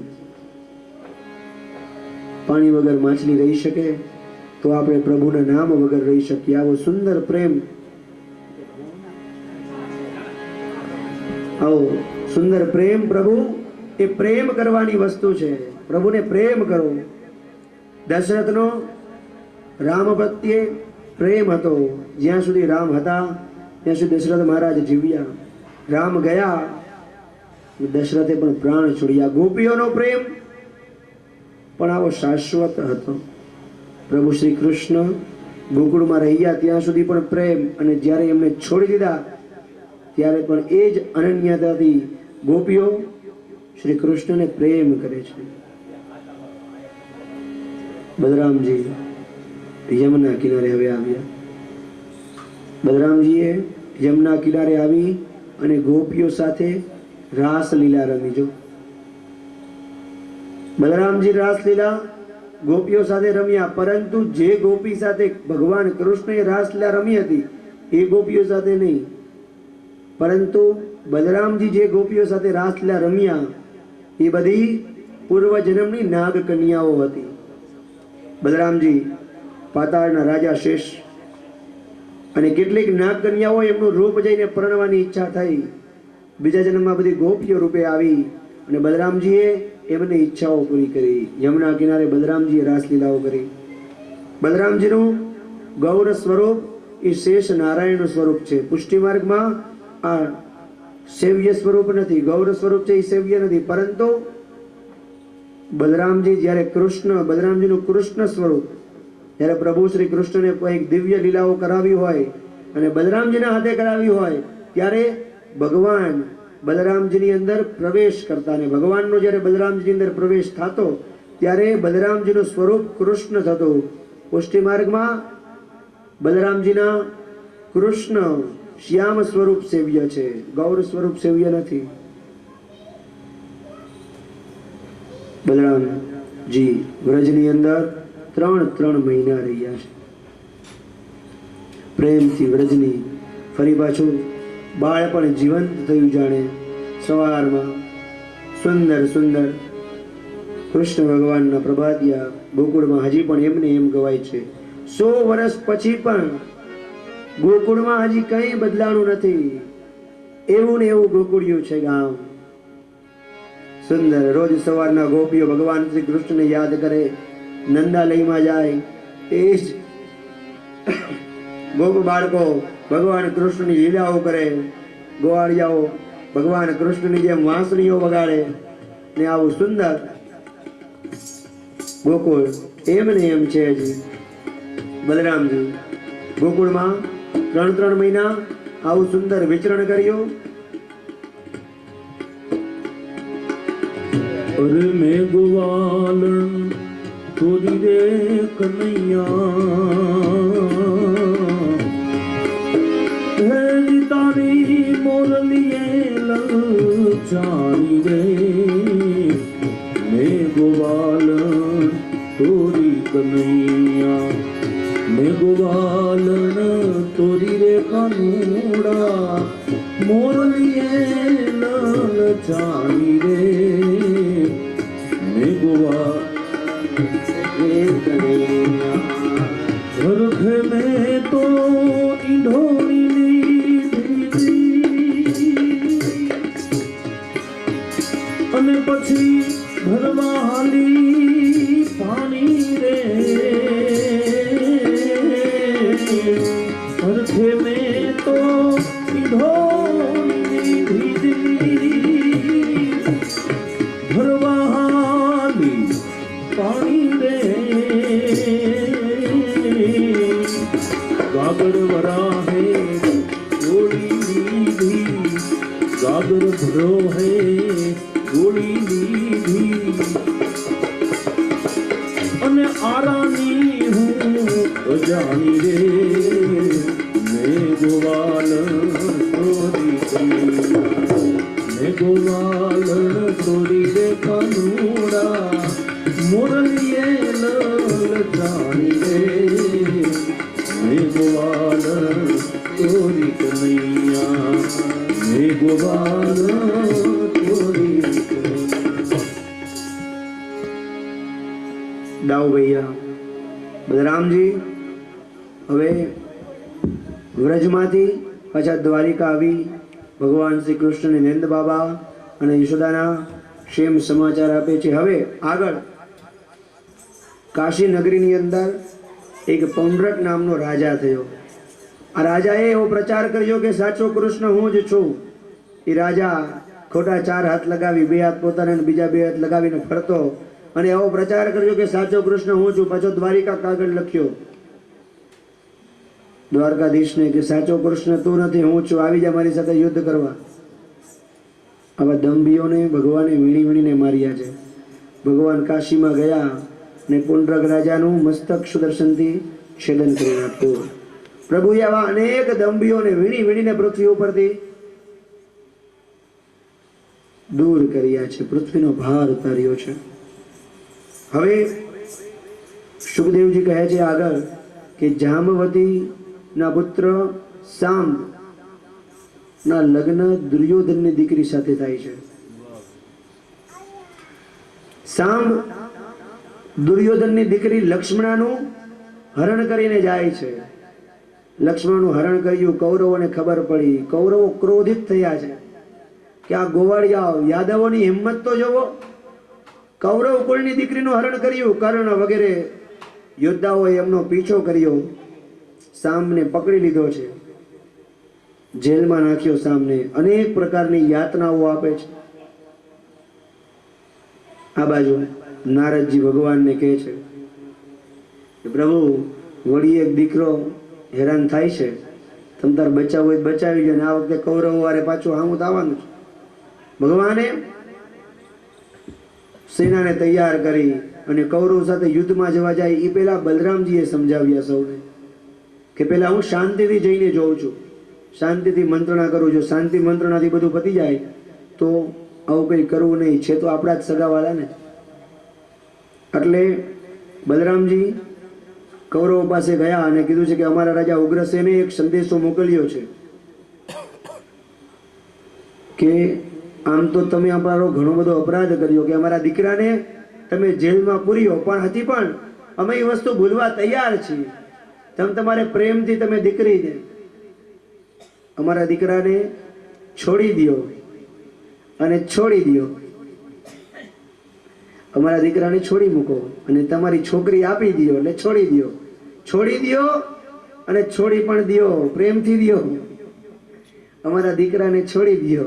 પાણી વગર માછલી રહી શકે તો આપણે પ્રભુના નામ વગર રહી શકીએ. આવો સુંદર પ્રેમ, આવો સુંદર પ્રેમ. પ્રભુ એ પ્રેમ કરવાની વસ્તુ છે. પ્રભુને પ્રેમ કરો. દશરથનો રામ પ્રત્યે પ્રેમ હતો. જ્યાં સુધી રામ હતા ત્યાં સુધી દશરથ મહારાજ જીવ્યા. રામ ગયા, દશરથે પણ પ્રાણ છોડ્યા. ગોપીઓનો પ્રેમ પણ આવો શાશ્વત હતો. પ્રભુ શ્રી કૃષ્ણ ગોકુળમાં રહ્યા ત્યાં સુધી પણ પ્રેમ, અને જ્યારે એમને છોડી દીધા ત્યારે પણ એ જ અનન્યતાથી ગોપીઓ શ્રી કૃષ્ણને પ્રેમ કરે છે. બલરામજી યમુના કિનારે હવે આવ્યા. બલરામજીએ યમુના કિનારે આવી અને ગોપીઓ સાથે રાસલીલા રમી. જો બલરામજી રાસલીલા ગોપીઓ સાથે રમ્યા, પરંતુ જે ગોપી સાથે ભગવાન કૃષ્ણએ રાસલીલા રમી હતી એ ગોપીઓ સાથે નહીં. પરંતુ બલરામજી જે ગોપીઓ સાથે રાસલીલા રમ્યા એ બધી પૂર્વજન્મની નાગ કન્યાઓ હતી. બલરામજી પાતાળના રાજા શેષ અને કેટલીક નાગ કન્યાઓ એમનું રૂપ જોઈને પરણવાની ઈચ્છા થઈ. બીજા જન્મમાં બધી ગોપીઓ રૂપે આવી અને બલરામજીએ એમની ઈચ્છાઓ પૂરી કરી. યમુના કિનારે બલરામજીએ રાસલીલાઓ કરી. બલરામજીનું ગૌર સ્વરૂપ એ શેષ નારાયણનું સ્વરૂપ છે. પુષ્ટિ માર્ગમાં આ સેવ્ય સ્વરૂપ નથી, ગૌર સ્વરૂપ છે, એ સેવ્ય નથી. પરંતુ બલરામજી જ્યારે બલરામજીનું કૃષ્ણ સ્વરૂપ, જ્યારે પ્રભુ શ્રી કૃષ્ણને એક દિવ્ય લીલાઓ કરાવી હોય અને બલરામજીના હાથે કરાવી હોય ત્યારે ભગવાન બલરામજીની અંદર પ્રવેશ કરતા, ને ભગવાનનો જ્યારે બલરામજીની અંદર પ્રવેશ થતો ત્યારે બલરામજીનું સ્વરૂપ કૃષ્ણ થતું. પુષ્ટિ માર્ગમાં બલરામજીના કૃષ્ણ શ્યામ સ્વરૂપ સેવ્ય છે, ગૌર સ્વરૂપ સેવ્ય નથી. બલરામજી વ્રજની અંદર 3 મહિના રહ્યા છે. પ્રેમથી વ્રજની ફરી પાછું બાળપણ જીવંત થયું. જાણે સવારમાં સુંદર કૃષ્ણ ભગવાનના પ્રભાતિયા ગોકુળમાં હજી પણ એમને એમ ગવાય છે. 100 વર્ષ પછી પણ ગોકુળમાં હજી કંઈ બદલાણું નથી. એવું ને એવું ગોકુળિયું છે ગામ. સુંદર. રોજ સવારના ગોપીઓ ભગવાન શ્રી કૃષ્ણને યાદ કરે, નંદાલયમાં જાય. એ જ ગોપ બાળકો ભગવાન કૃષ્ણની લીલાઓ કરે, ગોવાળિયાઓ ભગવાન કૃષ્ણની જેમ વાંસળીઓ વગાડે ને આવું સુંદર ગોકુળ એમ ને એમ છે. હજી બલરામજી ગોકુળમાં 3 મહિના આવું સુંદર વિચરણ કર્યું. અરે મેં ગોવાલણ તોરી રે કનૈયા, હે તારી મોરલીએ લલચારી રે. મેં ગોવાલણ તોરી કનૈયા, મેં ગોવાલણ તોરી રે કાનુડા, મોરલીએ લલચારી રે. મેં ઘરખે મેં તો ઈંઢોણી લીધી અને પછી ભરવા હાલી પાણી રે. ઘરખે મેં તો ઈંઢોણી લીધી ભરવા હાલી પાણી રે. ગાગર વરાહે ગોળી લીધી, ગાગર ભરો હે ગોળી લીધી અને આરાની હું અજાણી રે. મેં ગોવાલણ તોરી કનૈયા, મેં ગોવાલણ તોરી રે કાનુડા, મોરલીએ લલચારી રે. મેં ગોવાલણ તોરી કનૈયા, મેં ગોવાલણ તોરી કનૈયા. દાઉ ભૈયા બલરામજી હવે વ્રજમાંથી પાછા દ્વારિકા આવી ભગવાન શ્રી કૃષ્ણને નંદ બાબા અને યશોદાના ક્ષેમ સમાચાર આપે છે. હવે આગળ કાશી નગરીની અંદર એક પૌંડ્રક નામનો રાજા થયો. આ રાજાએ એવો પ્રચાર કર્યો કે સાચો કૃષ્ણ હું જ છું. એ રાજા ખોટા 4 હાથ લગાવી, 2 હાથ પોતાના અને બીજા 2 હાથ લગાવીને ફરતો અને એવો પ્રચાર કર્યો કે સાચો કૃષ્ણ હું છું. પાછો દ્વારિકા કાગળ લખ્યો દ્વારકાધીશને કે સાચો કૃષ્ણ તું નથી, હું છું, આવી જા મારી સાથે યુદ્ધ કરવા. આવા દંભીઓને ભગવાને વીણી વીણીને માર્યા છે. ભગવાન કાશીમાં ગયા ને પુંડ્રક રાજાનું મસ્તક સુદર્શનથી છેદન કરી નાખ્યું. પ્રભુએ આવા અનેક દંભીઓને વીણી વીણીને પૃથ્વી ઉપરથી દૂર કર્યા છે, પૃથ્વીનો ભાર ઉતાર્યો છે. હવે સુખદેવજી કહે છે આગળ કે જામવતી ના પુત્ર સાંબ ના લગ્ન દુર્યોધનની દીકરી સાથે થાય છે. સાંબ દુર્યોધનની દીકરી લક્ષ્મણાનું હરણ કરીને જાય છે. લક્ષ્મણનું હરણ કર્યું, કૌરવોને ખબર પડી. કૌરવો ક્રોધિત થયા છે કે આ ગોવાળિયાઓ યાદવોની હિંમત તો જોવો. કૌરવ કુળની દીકરીનું હરણ કર્યું. કર્ણ વગેરે યોદ્ધાઓએ એમનો પીછો કર્યો. સામને પકડી લીધો છે, જેલમાં નાખ્યો. સામને અનેક પ્રકારની યાતનાઓ આપે છે. આ બાજુ નારદજી ભગવાનને કહે છે કે પ્રભુ વળી એક દીકરો હેરાન થાય છે, તમ તાર બચાવ હોય બચાવી જાય. આ વખતે કૌરવો વારે પાછું હામું આવવાનું છે. ભગવાને સેનાને તૈયાર કરી અને કૌરવ સાથે યુદ્ધમાં જવા જાય એ પહેલા બલરામજીએ સમજાવ્યા સૌને કે પહેલા હું શાંતિથી જઈને જોઉં છું, શાંતિથી મંત્રણા કરું છું. શાંતિ મંત્રણાથી બધું પતી જાય તો આવું કંઈ કરવું નહીં. છે તો આપણા જ સગાવાળા ને. એટલે બલરામજી કૌરવો પાસે ગયા અને કીધું છે કે અમારા રાજા ઉગ્રસેને એક સંદેશો મોકલ્યો છે કે આમ તો તમે અમારો ઘણો બધો અપરાધ કર્યો કે અમારા દીકરાને તમે જેલમાં પૂર્યો, પણ હજી પણ અમે એ વસ્તુ ભૂલવા તૈયાર છીએ. તમારે પ્રેમથી તમે દીકરીને અમારા દીકરાને છોડી દો અને છોડી દો. અમારા દીકરાને છોડી મૂકો અને તમારી છોકરી આપી દો એટલે છોડી દો, છોડી દો અને છોડી પણ દો, પ્રેમથી દો. અમારા દીકરાને છોડી દો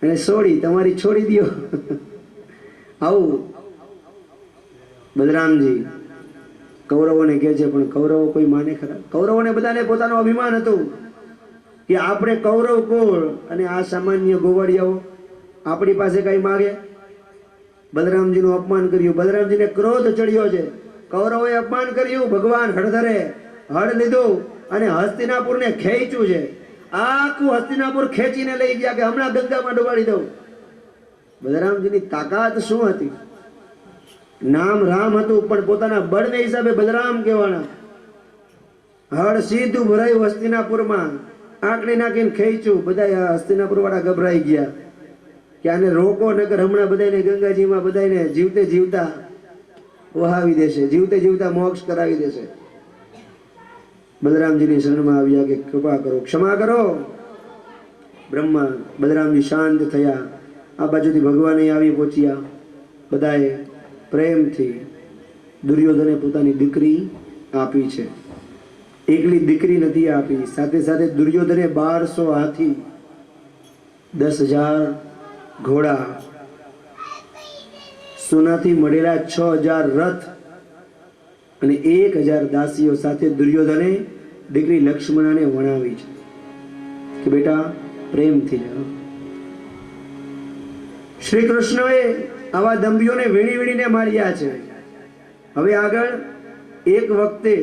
અને છોડી તમારી છોડી દો. આવું બલરામજી કૌરવોને કહે છે, પણ કૌરવો કોઈ માને ખરા? કૌરવોને બધાને પોતાનું અભિમાન હતું કે આપણે કૌરવ કોળ અને આ સામાન્ય ગોવાળિયાઓ આપણી પાસે કઈ માગે. બલરામજીનું અપમાન કર્યું, બલરામજીને ક્રોધ ચડ્યો છે. કૌરવોએ અપમાન કર્યું, ભગવાન હળધરે હળ લીધું અને હસ્તિનાપુરને ખેંચ્યું છે. આખું હસ્તિનાપુર ખેંચીને લઈ ગયા કે હમણાં ગંગામાં ડુબાડી દઉં. બલરામજીની તાકાત શું હતી? નામ રામ હતું, પણ પોતાના બળને હિસાબે બલરામ કહેવાના. હળ સીધું ભરાયું હસ્તિનાપુરમાં, આંકડી નાખીને ખેંચ્યું. બધા હસ્તિનાપુર વાળા ગભરાઈ ગયા કે આને રોકો, નકર હમણાં બધાને ગંગાજીમાં બધાને જીવતે જીવતા વહાવી દેશે, જીવતે જીવતા મોક્ષ કરાવી દેશે. બલરામજીની શરણમાં આવ્યા કે કૃપા કરો, ક્ષમા કરો. બ્રહ્મા બલરામજી શાંત થયા. આ બાજુથી ભગવાને આવી પહોંચ્યા. બધાએ પ્રેમથી દુર્યોધને પોતાની દીકરી આપી છે. એકલી દીકરી નથી આપી, સાથે સાથે દુર્યોધને 1200 હાથી, 10,000 ઘોડા, સોનાથી મળેલા 6,000 રથ અને 1,000 દાસીઓ સાથે દુર્યોધને દીકરી લક્ષ્મણાને વણાવી છે કે બેટા પ્રેમથી જાઓ. શ્રી કૃષ્ણએ આવા દંભીઓને વીણી વીણીને માર્યા છે. હવે આગળ એક વખતે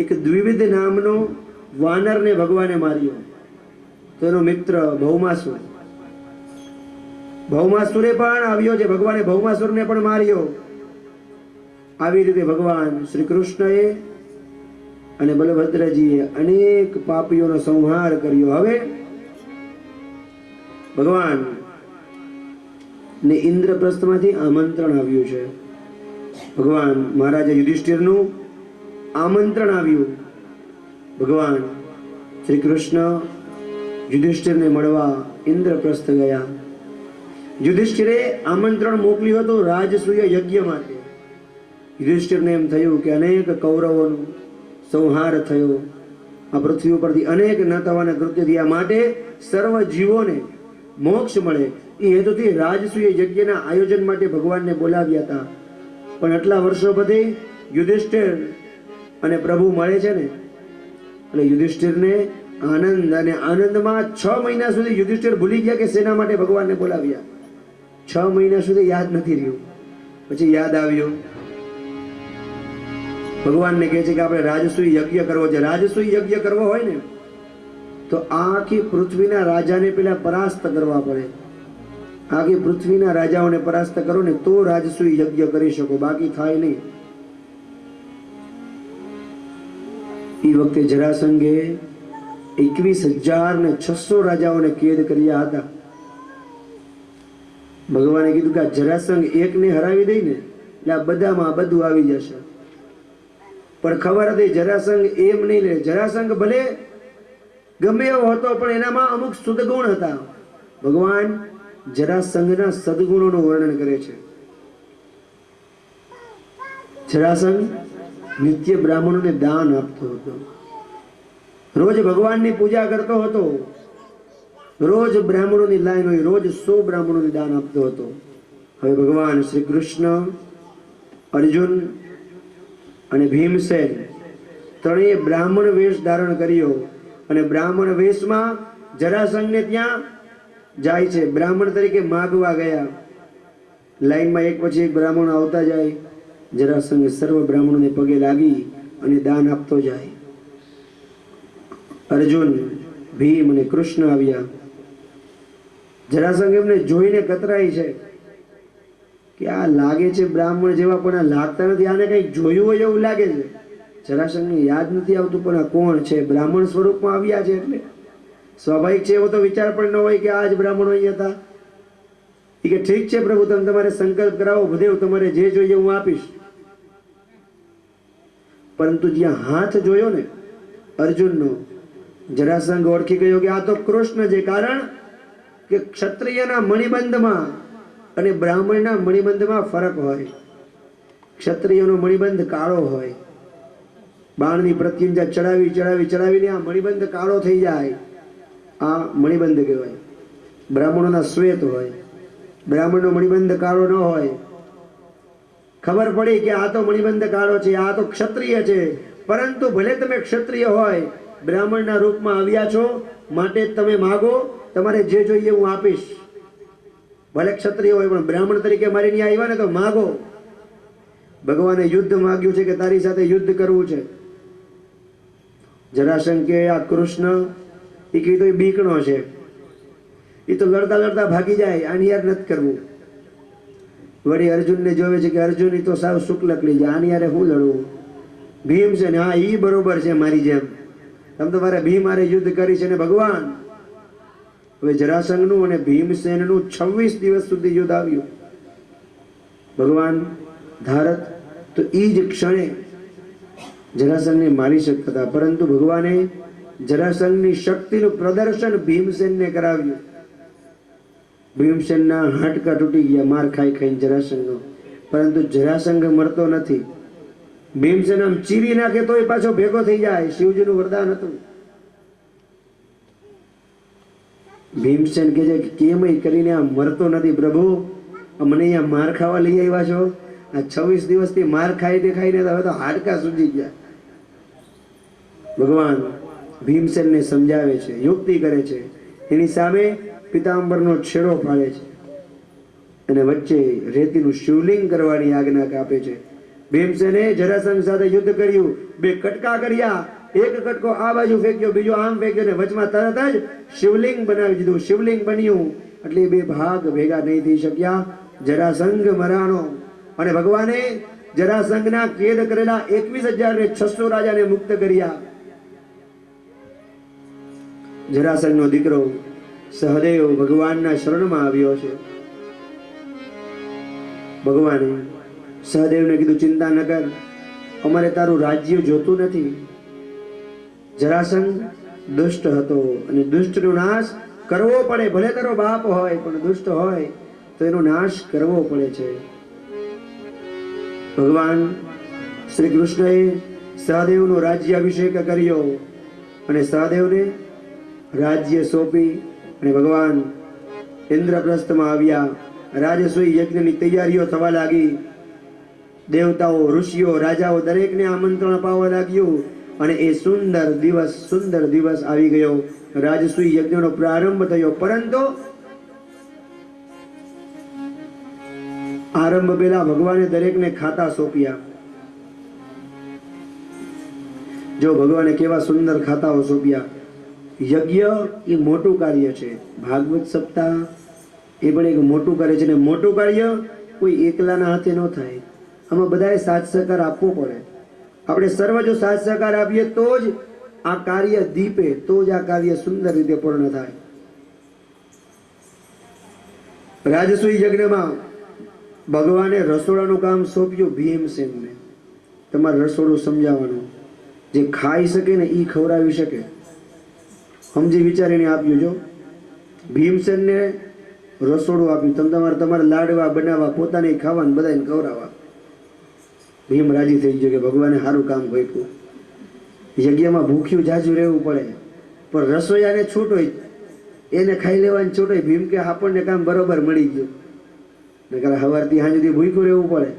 એક દ્વિવિધ નામનો વાનરને ભગવાને માર્યો. તેનો મિત્ર ભૌમાસુર. ભૌમાસુરે પણ આવ્યો છે, ભગવાને ભૌમાસુરને પણ માર્યો. આવી રીતે ભગવાન શ્રી કૃષ્ણએ અને બલભદ્રજીએ અનેક પાપીઓનો સંહાર કર્યો. હવે ભગવાન ને ઇન્દ્રપ્રસ્થમાંથી આમંત્રણ આવ્યું છે. ભગવાન મહારાજા યુધિષ્ઠિરનું આમંત્રણ આવ્યું. ભગવાન શ્રી કૃષ્ણ યુધિષ્ઠિરને મળવા ઇન્દ્રપ્રસ્થ ગયા. યુધિષ્ઠિરે આમંત્રણ મોકલ્યું હતું રાજસૂય યજ્ઞ માટે. યુધિષ્ઠિરને એમ થયું કે અનેક કૌરવોનો સંહાર થયો, આ પૃથ્વી ઉપરથી અનેક ન થવાના કૃત્ય થયા, માટે સર્વ જીવોને મોક્ષ મળે એ હેતુથી રાજસૂય યજ્ઞના આયોજન માટે ભગવાનને બોલાવ્યા હતા. પણ આટલા વર્ષો પછી યુધિષ્ઠિર અને પ્રભુ મળે છે ને, એટલે યુધિષ્ઠિરને આનંદ, અને આનંદમાં 6 મહિના સુધી યુધિષ્ઠિર ભૂલી ગયા કે શેના માટે ભગવાનને બોલાવ્યા. 6 મહિના સુધી યાદ નથી રહ્યું. પછી યાદ આવ્યું. ભગવાનને કહે છે કે આપણે રાજસૂય યજ્ઞ કરવો છે. રાજસૂય યજ્ઞ કરવો હોય ને તો આખી પૃથ્વીના રાજાને પેલા પરાસ્ત કરવા પડે. આખી પૃથ્વીના રાજાઓને પરાસ્ત કરો ને તો રાજસૂય યજ્ઞ કરી શકો, બાકી થાય નહીં. એ વખતે જરાસંઘે 21,600 રાજાઓને કેદ કર્યા હતા. ભગવાને કીધું કે આ જરાસંઘ એકને હરાવી દઈ ને એટલે આ બધામાં બધું આવી જશે. પણ ખબર હતી જરાસંઘ એમ નહીં લે. જરાસંઘ ભલે ગમે એવો હતો પણ એનામાં અમુક સદગુણ હતા. ભગવાન જરાસંઘના સદગુણોનું વર્ણન કરે છે. જરાસંઘ નિત્ય બ્રાહ્મણોને દાન આપતો હતો, રોજ ભગવાનની પૂજા કરતો હતો, રોજ બ્રાહ્મણોની લાઈન હોય, રોજ 100 બ્રાહ્મણોને દાન આપતો હતો. હવે ભગવાન શ્રી કૃષ્ણ, અર્જુન અને ભીમસેન ત્રણેય બ્રાહ્મણ વેશ ધારણ કર્યો અને બ્રાહ્મણ વેશમાં જરાસંઘને ત્યાં જાય છે. બ્રાહ્મણ તરીકે માગવા ગયા. લાઈનમાં એક પછી એક બ્રાહ્મણ આવતા જાય. જરાસંઘ સર્વ બ્રાહ્મણોને પગે લાગી અને દાન આપતો જાય. અર્જુન, ભીમ અને કૃષ્ણ આવ્યા. જરાસંઘ એમને જોઈને કતરાય છે કે આ લાગે છે બ્રાહ્મણ જેવા, પણ આ લાગતા નથી. આને કંઈક જોયું હોય એવું લાગે છે. જરાસંઘને યાદ નથી આવતું પણ આ કોણ છે. બ્રાહ્મણ સ્વરૂપમાં આવ્યા છે એટલે સ્વાભાવિક છે. એવો તો વિચાર પણ ન હોય કે આ જ બ્રાહ્મણો અહીંયા હતા. એ કે ઠીક છે પ્રભુ, તમે તમારે સંકલ્પ કરાવો, ભદેવ તમારે જે જોઈએ હું આપીશ. પરંતુ જ્યાં હાથ જોયો ને અર્જુનનો, જરાસંઘ ઓળખી ગયો કે આ તો કૃષ્ણ છે. કારણ કે ક્ષત્રિયના મણિબંધમાં અને બ્રાહ્મણના મણિબંધમાં ફરક હોય. ક્ષત્રિયનો મણિબંધ કાળો હોય. બાણની પ્રત્યુંજા ચડાવીને આ મણિબંધ કાળો થઈ જાય, આ મણિબંધ કહેવાય. બ્રાહ્મણોના શ્વેત હોય. બ્રાહ્મણનો મણિબંધ કાળો ન હોય. ખબર પડી કે આ તો મણિબંધ કાળો છે, આ તો ક્ષત્રિય છે, પરંતુ ભલે તમે ક્ષત્રિય હોય, બ્રાહ્મણના રૂપમાં આવ્યા છો, માટે તમે માગો, તમારે જે જોઈએ હું આપીશ. ભલે ક્ષત્રિય હોય પણ બ્રાહ્મણ તરીકે મારી ત્યાં આવ્યા ને તો માગો. ભગવાને યુદ્ધ માગ્યું છે કે તારી સાથે યુદ્ધ કરવું છે. જરાસંઘ કે આ કૃષ્ણ એ કીધું એ બીકણો છે, એ તો લડતા લડતા ભાગી જાય, આની યાર નથી કરવું. વળી અર્જુનને જોવે છે કે અર્જુન તો સાવ શુક્લકલી છે, આની યારે હું લડવું. ભીમ છે ને, હા ઈ બરોબર છે મારી જેમ, તમ તમારે ભીમ મારે યુદ્ધ કરી છે ને ભગવાન. હવે જરાસંઘનું અને ભીમસેનનું 26 દિવસ સુધી યુદ્ધ આવ્યું. ભગવાન ધારત તો એ જ ક્ષણે જરાસંઘને મારી શકતા હતા, પરંતુ ભગવાને જરાસંઘની શક્તિનું પ્રદર્શન ભીમસેનને કરાવ્યું. ભીમસેનના હાડકા તૂટી ગયા માર ખાઈ ખાઈને જરાસંઘનો, પરંતુ જરાસંઘ મરતો નથી. ભીમસેન આમ ચીરી નાખે તોય પાછો ભેગો થઈ જાય. શિવજીનું વરદાન હતું. ભીમસેન કહે છે કે કેમય કરીને આ મરતો નથી પ્રભુ, મને અહીંયા માર ખાવા લઈ આવ્યા છો, આ 26 દિવસથી માર ખાઈને હવે તો હાડકા સૂજી ગયા. ભગવાન ભીમસેનને સમજાવે છે, યુક્તિ કરે છે, એની સામે પિતાંબરનો છેડો ફાડે છે અને વચ્ચે રેતીનું શિવલિંગ કરવાની આજ્ઞા આપે છે. ભીમસેને જરાસંઘ સાથે યુદ્ધ કર્યું, 2 કટકા કર્યા, એક કટકો આ બાજુ ફેંક્યો, બીજો આમ ફેંક્યો, ને વચમાં તરત જ શિવલિંગ બનાવી દીધું. શિવલિંગ બન્યું એટલે 2 ભાગ ભેગા નહીં થઈ શક્યા. જરાસંઘ મરાણો અને ભગવાને જરાસંઘના કેદ કરેલા 21,600 રાજાને મુક્ત કર્યા. જરાસંઘનો દીકરો સહદેવ ભગવાનના શરણમાં આવ્યો છે. ભગવાને સહદેવને કીધું ચિંતા ન કર, અમારે તારું રાજ્ય જોતું નથી. જરાસંઘ દુષ્ટ હતો અને દુષ્ટનો નાશ કરવો પડે. ભલે તારો બાપ હોય પણ દુષ્ટ હોય તો એનો નાશ કરવો પડે છે. ભગવાન શ્રી કૃષ્ણએ સહદેવનો રાજ્યાભિષેક કર્યો અને સહદેવને રાજ્ય સોંપી અને ભગવાન ઇન્દ્રપ્રસ્થમાં આવ્યા. રાજસૂય યજ્ઞની તૈયારીઓ થવા લાગી. દેવતાઓ, ઋષિઓ, રાજાઓ દરેકને આમંત્રણ અપાવવા લાગ્યું અને એ સુંદર દિવસ આવી ગયો. રાજસૂય યજ્ઞનો પ્રારંભ થયો, પરંતુ આરંભ પહેલા ભગવાને દરેકને ખાતા સોંપ્યા. જો ભગવાને કેવા સુંદર ખાતાઓ સોંપ્યા. યજ્ઞ એ મોટું કાર્ય છે. ભાગવત સપ્તાહ એ પણ એક મોટું કાર્ય છે, ને મોટું કાર્ય કોઈ એકલાના હાથે ન થાય. આમાં બધાએ સાથ સહકાર આપવો પડે. આપણે સર્વ જો સાથ સહકાર આપીએ તો જ આ કાર્ય દીપે, તો જ આ કાર્ય સુંદર રીતે પૂર્ણ થાય. રાજસૂય યજ્ઞમાં ભગવાને રસોડાનું કામ સોંપ્યું ભીમસેનને. તમારે રસોડું સમજાવવાનું, જે ખાઈ શકે ને એ ખવડાવી શકે, સમજી વિચારીને આપ્યું. જો ભીમસેનને રસોડું આપ્યું, તમારે લાડવા બનાવવા, પોતાને ખાવાનું, બધાને ખવડાવવા. ભીમ રાજી થઈ ગયો કે ભગવાને સારું કામ કર્યું. યજ્ઞમાં ભૂખ્યું જાજુ રહેવું પડે, પણ રસોઈયાને છૂટ હોય, એને ખાઈ લેવાની છૂટ હોય. ભીમ કે આપણને કામ બરોબર મળી ગયું, નકર સવારથી સાંજ સુધી ભૂખ્યું રહેવું પડે.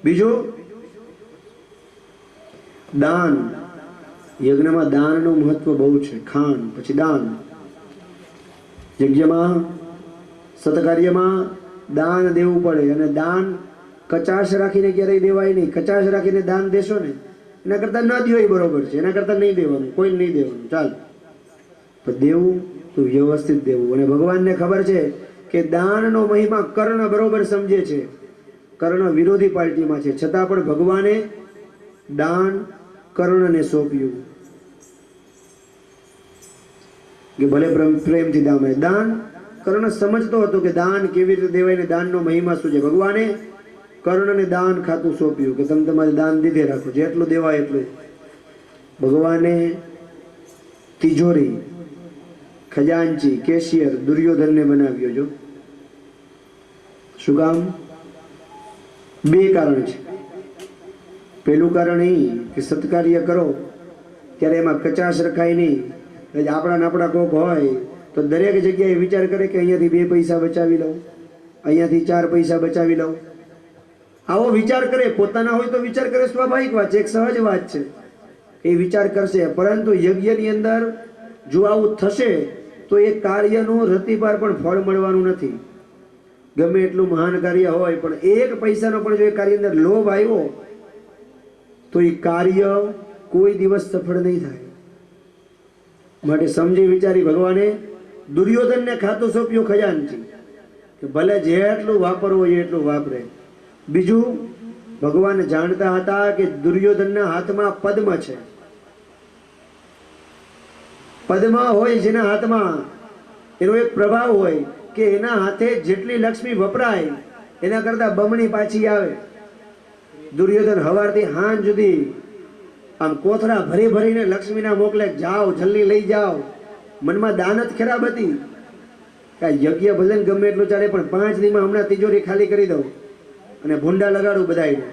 બીજું દાન. યજ્ઞમાં દાનનું મહત્વ બહુ છે. ખાન પછી દાન. યજ્ઞમાં સત્કાર્યમાં દાન દેવું પડે, અને દાન કચાશ રાખીને ક્યારેય દેવાય નહીં. કચાશ રાખીને દાન દેશો ને એના કરતા ન દેવાય બરોબર છે, એના કરતા નહીં દેવાનું, કોઈ નહીં દેવાનું, ચાલ. પણ દેવું તો વ્યવસ્થિત દેવું. અને ભગવાનને ખબર છે કે દાનનો મહિમા કર્ણ બરોબર સમજે છે. કર્ણ વિરોધી પાર્ટીમાં છે, છતાં પણ ભગવાને દાન કર્ણને સોંપ્યું કે ભલે પ્રેમથી દાન. કર્ણ સમજતો હતો કે દાન કેવી રીતે દેવાય ને દાનનો મહિમા શું છે. ભગવાને કર્ણને દાન ખાતું સોંપ્યું કે તમે તમારે દાન દીધે રાખો, જેટલું દેવાય એટલું. ભગવાને તિજોરી, ખજાનચી, કેશિયર દુર્યોધનને બનાવ્યો. જો શું કામ? બે કારણ છે. પહેલું કારણ એ કે સત્કાર્ય કરો ત્યારે એમાં કચાશ રખાય નહીં. આપણા કોક હોય તો દરેક જગ્યાએ વિચાર કરે કે અહીંયાથી 2 પૈસા બચાવી લઉં, અહીંયાથી 4 પૈસા બચાવી લઉં. આવો વિચાર કરે, પોતાના હોય તો વિચાર કરે, સ્વાભાવિક વાત છે, એક સહજ વાત છે, એ વિચાર કરશે. પરંતુ યજ્ઞની અંદર જો આવું થશે તો એ કાર્યનું રતિપાર પણ ફળ મળવાનું નથી. ગમે એટલું મહાન કાર્ય હોય પણ 1 પૈસાનો પણ જો એ કાર્ય અંદર લોભ આવ્યો તો એ કાર્ય કોઈ દિવસ સફળ નહીં થાય. માટે સમજી વિચારી ભગવાને દુર્યોધનને ખાતું સોંપ્યું ખજાનચી, કે ભલે જેટલું વાપરવું હોય એટલું વાપરે. બીજું, ભગવાન જાણતા હતા કે દુર્યોધનના હાથમાં પદ્મ છે. પદ્મ હોય જેના હાથમાં, એનો એક પ્રભાવ હોય કે એના હાથે જેટલી લક્ષ્મી વપરાય એના કરતા બમણી પાછી આવે. દુર્યોધન હવારથી હાંજ સુધી આમ કોથળા ભરી ભરીને લક્ષ્મીના મોકલે, જાઓ જલ્દી લઈ જાઓ. મનમાં દાનત ખરાબ હતી કે યજ્ઞ ભજન ગમે એટલું ચાલે પણ 5 દીમાં હમણાં તિજોરી ખાલી કરી દઉં અને ભૂંડા લગાડું બધાને.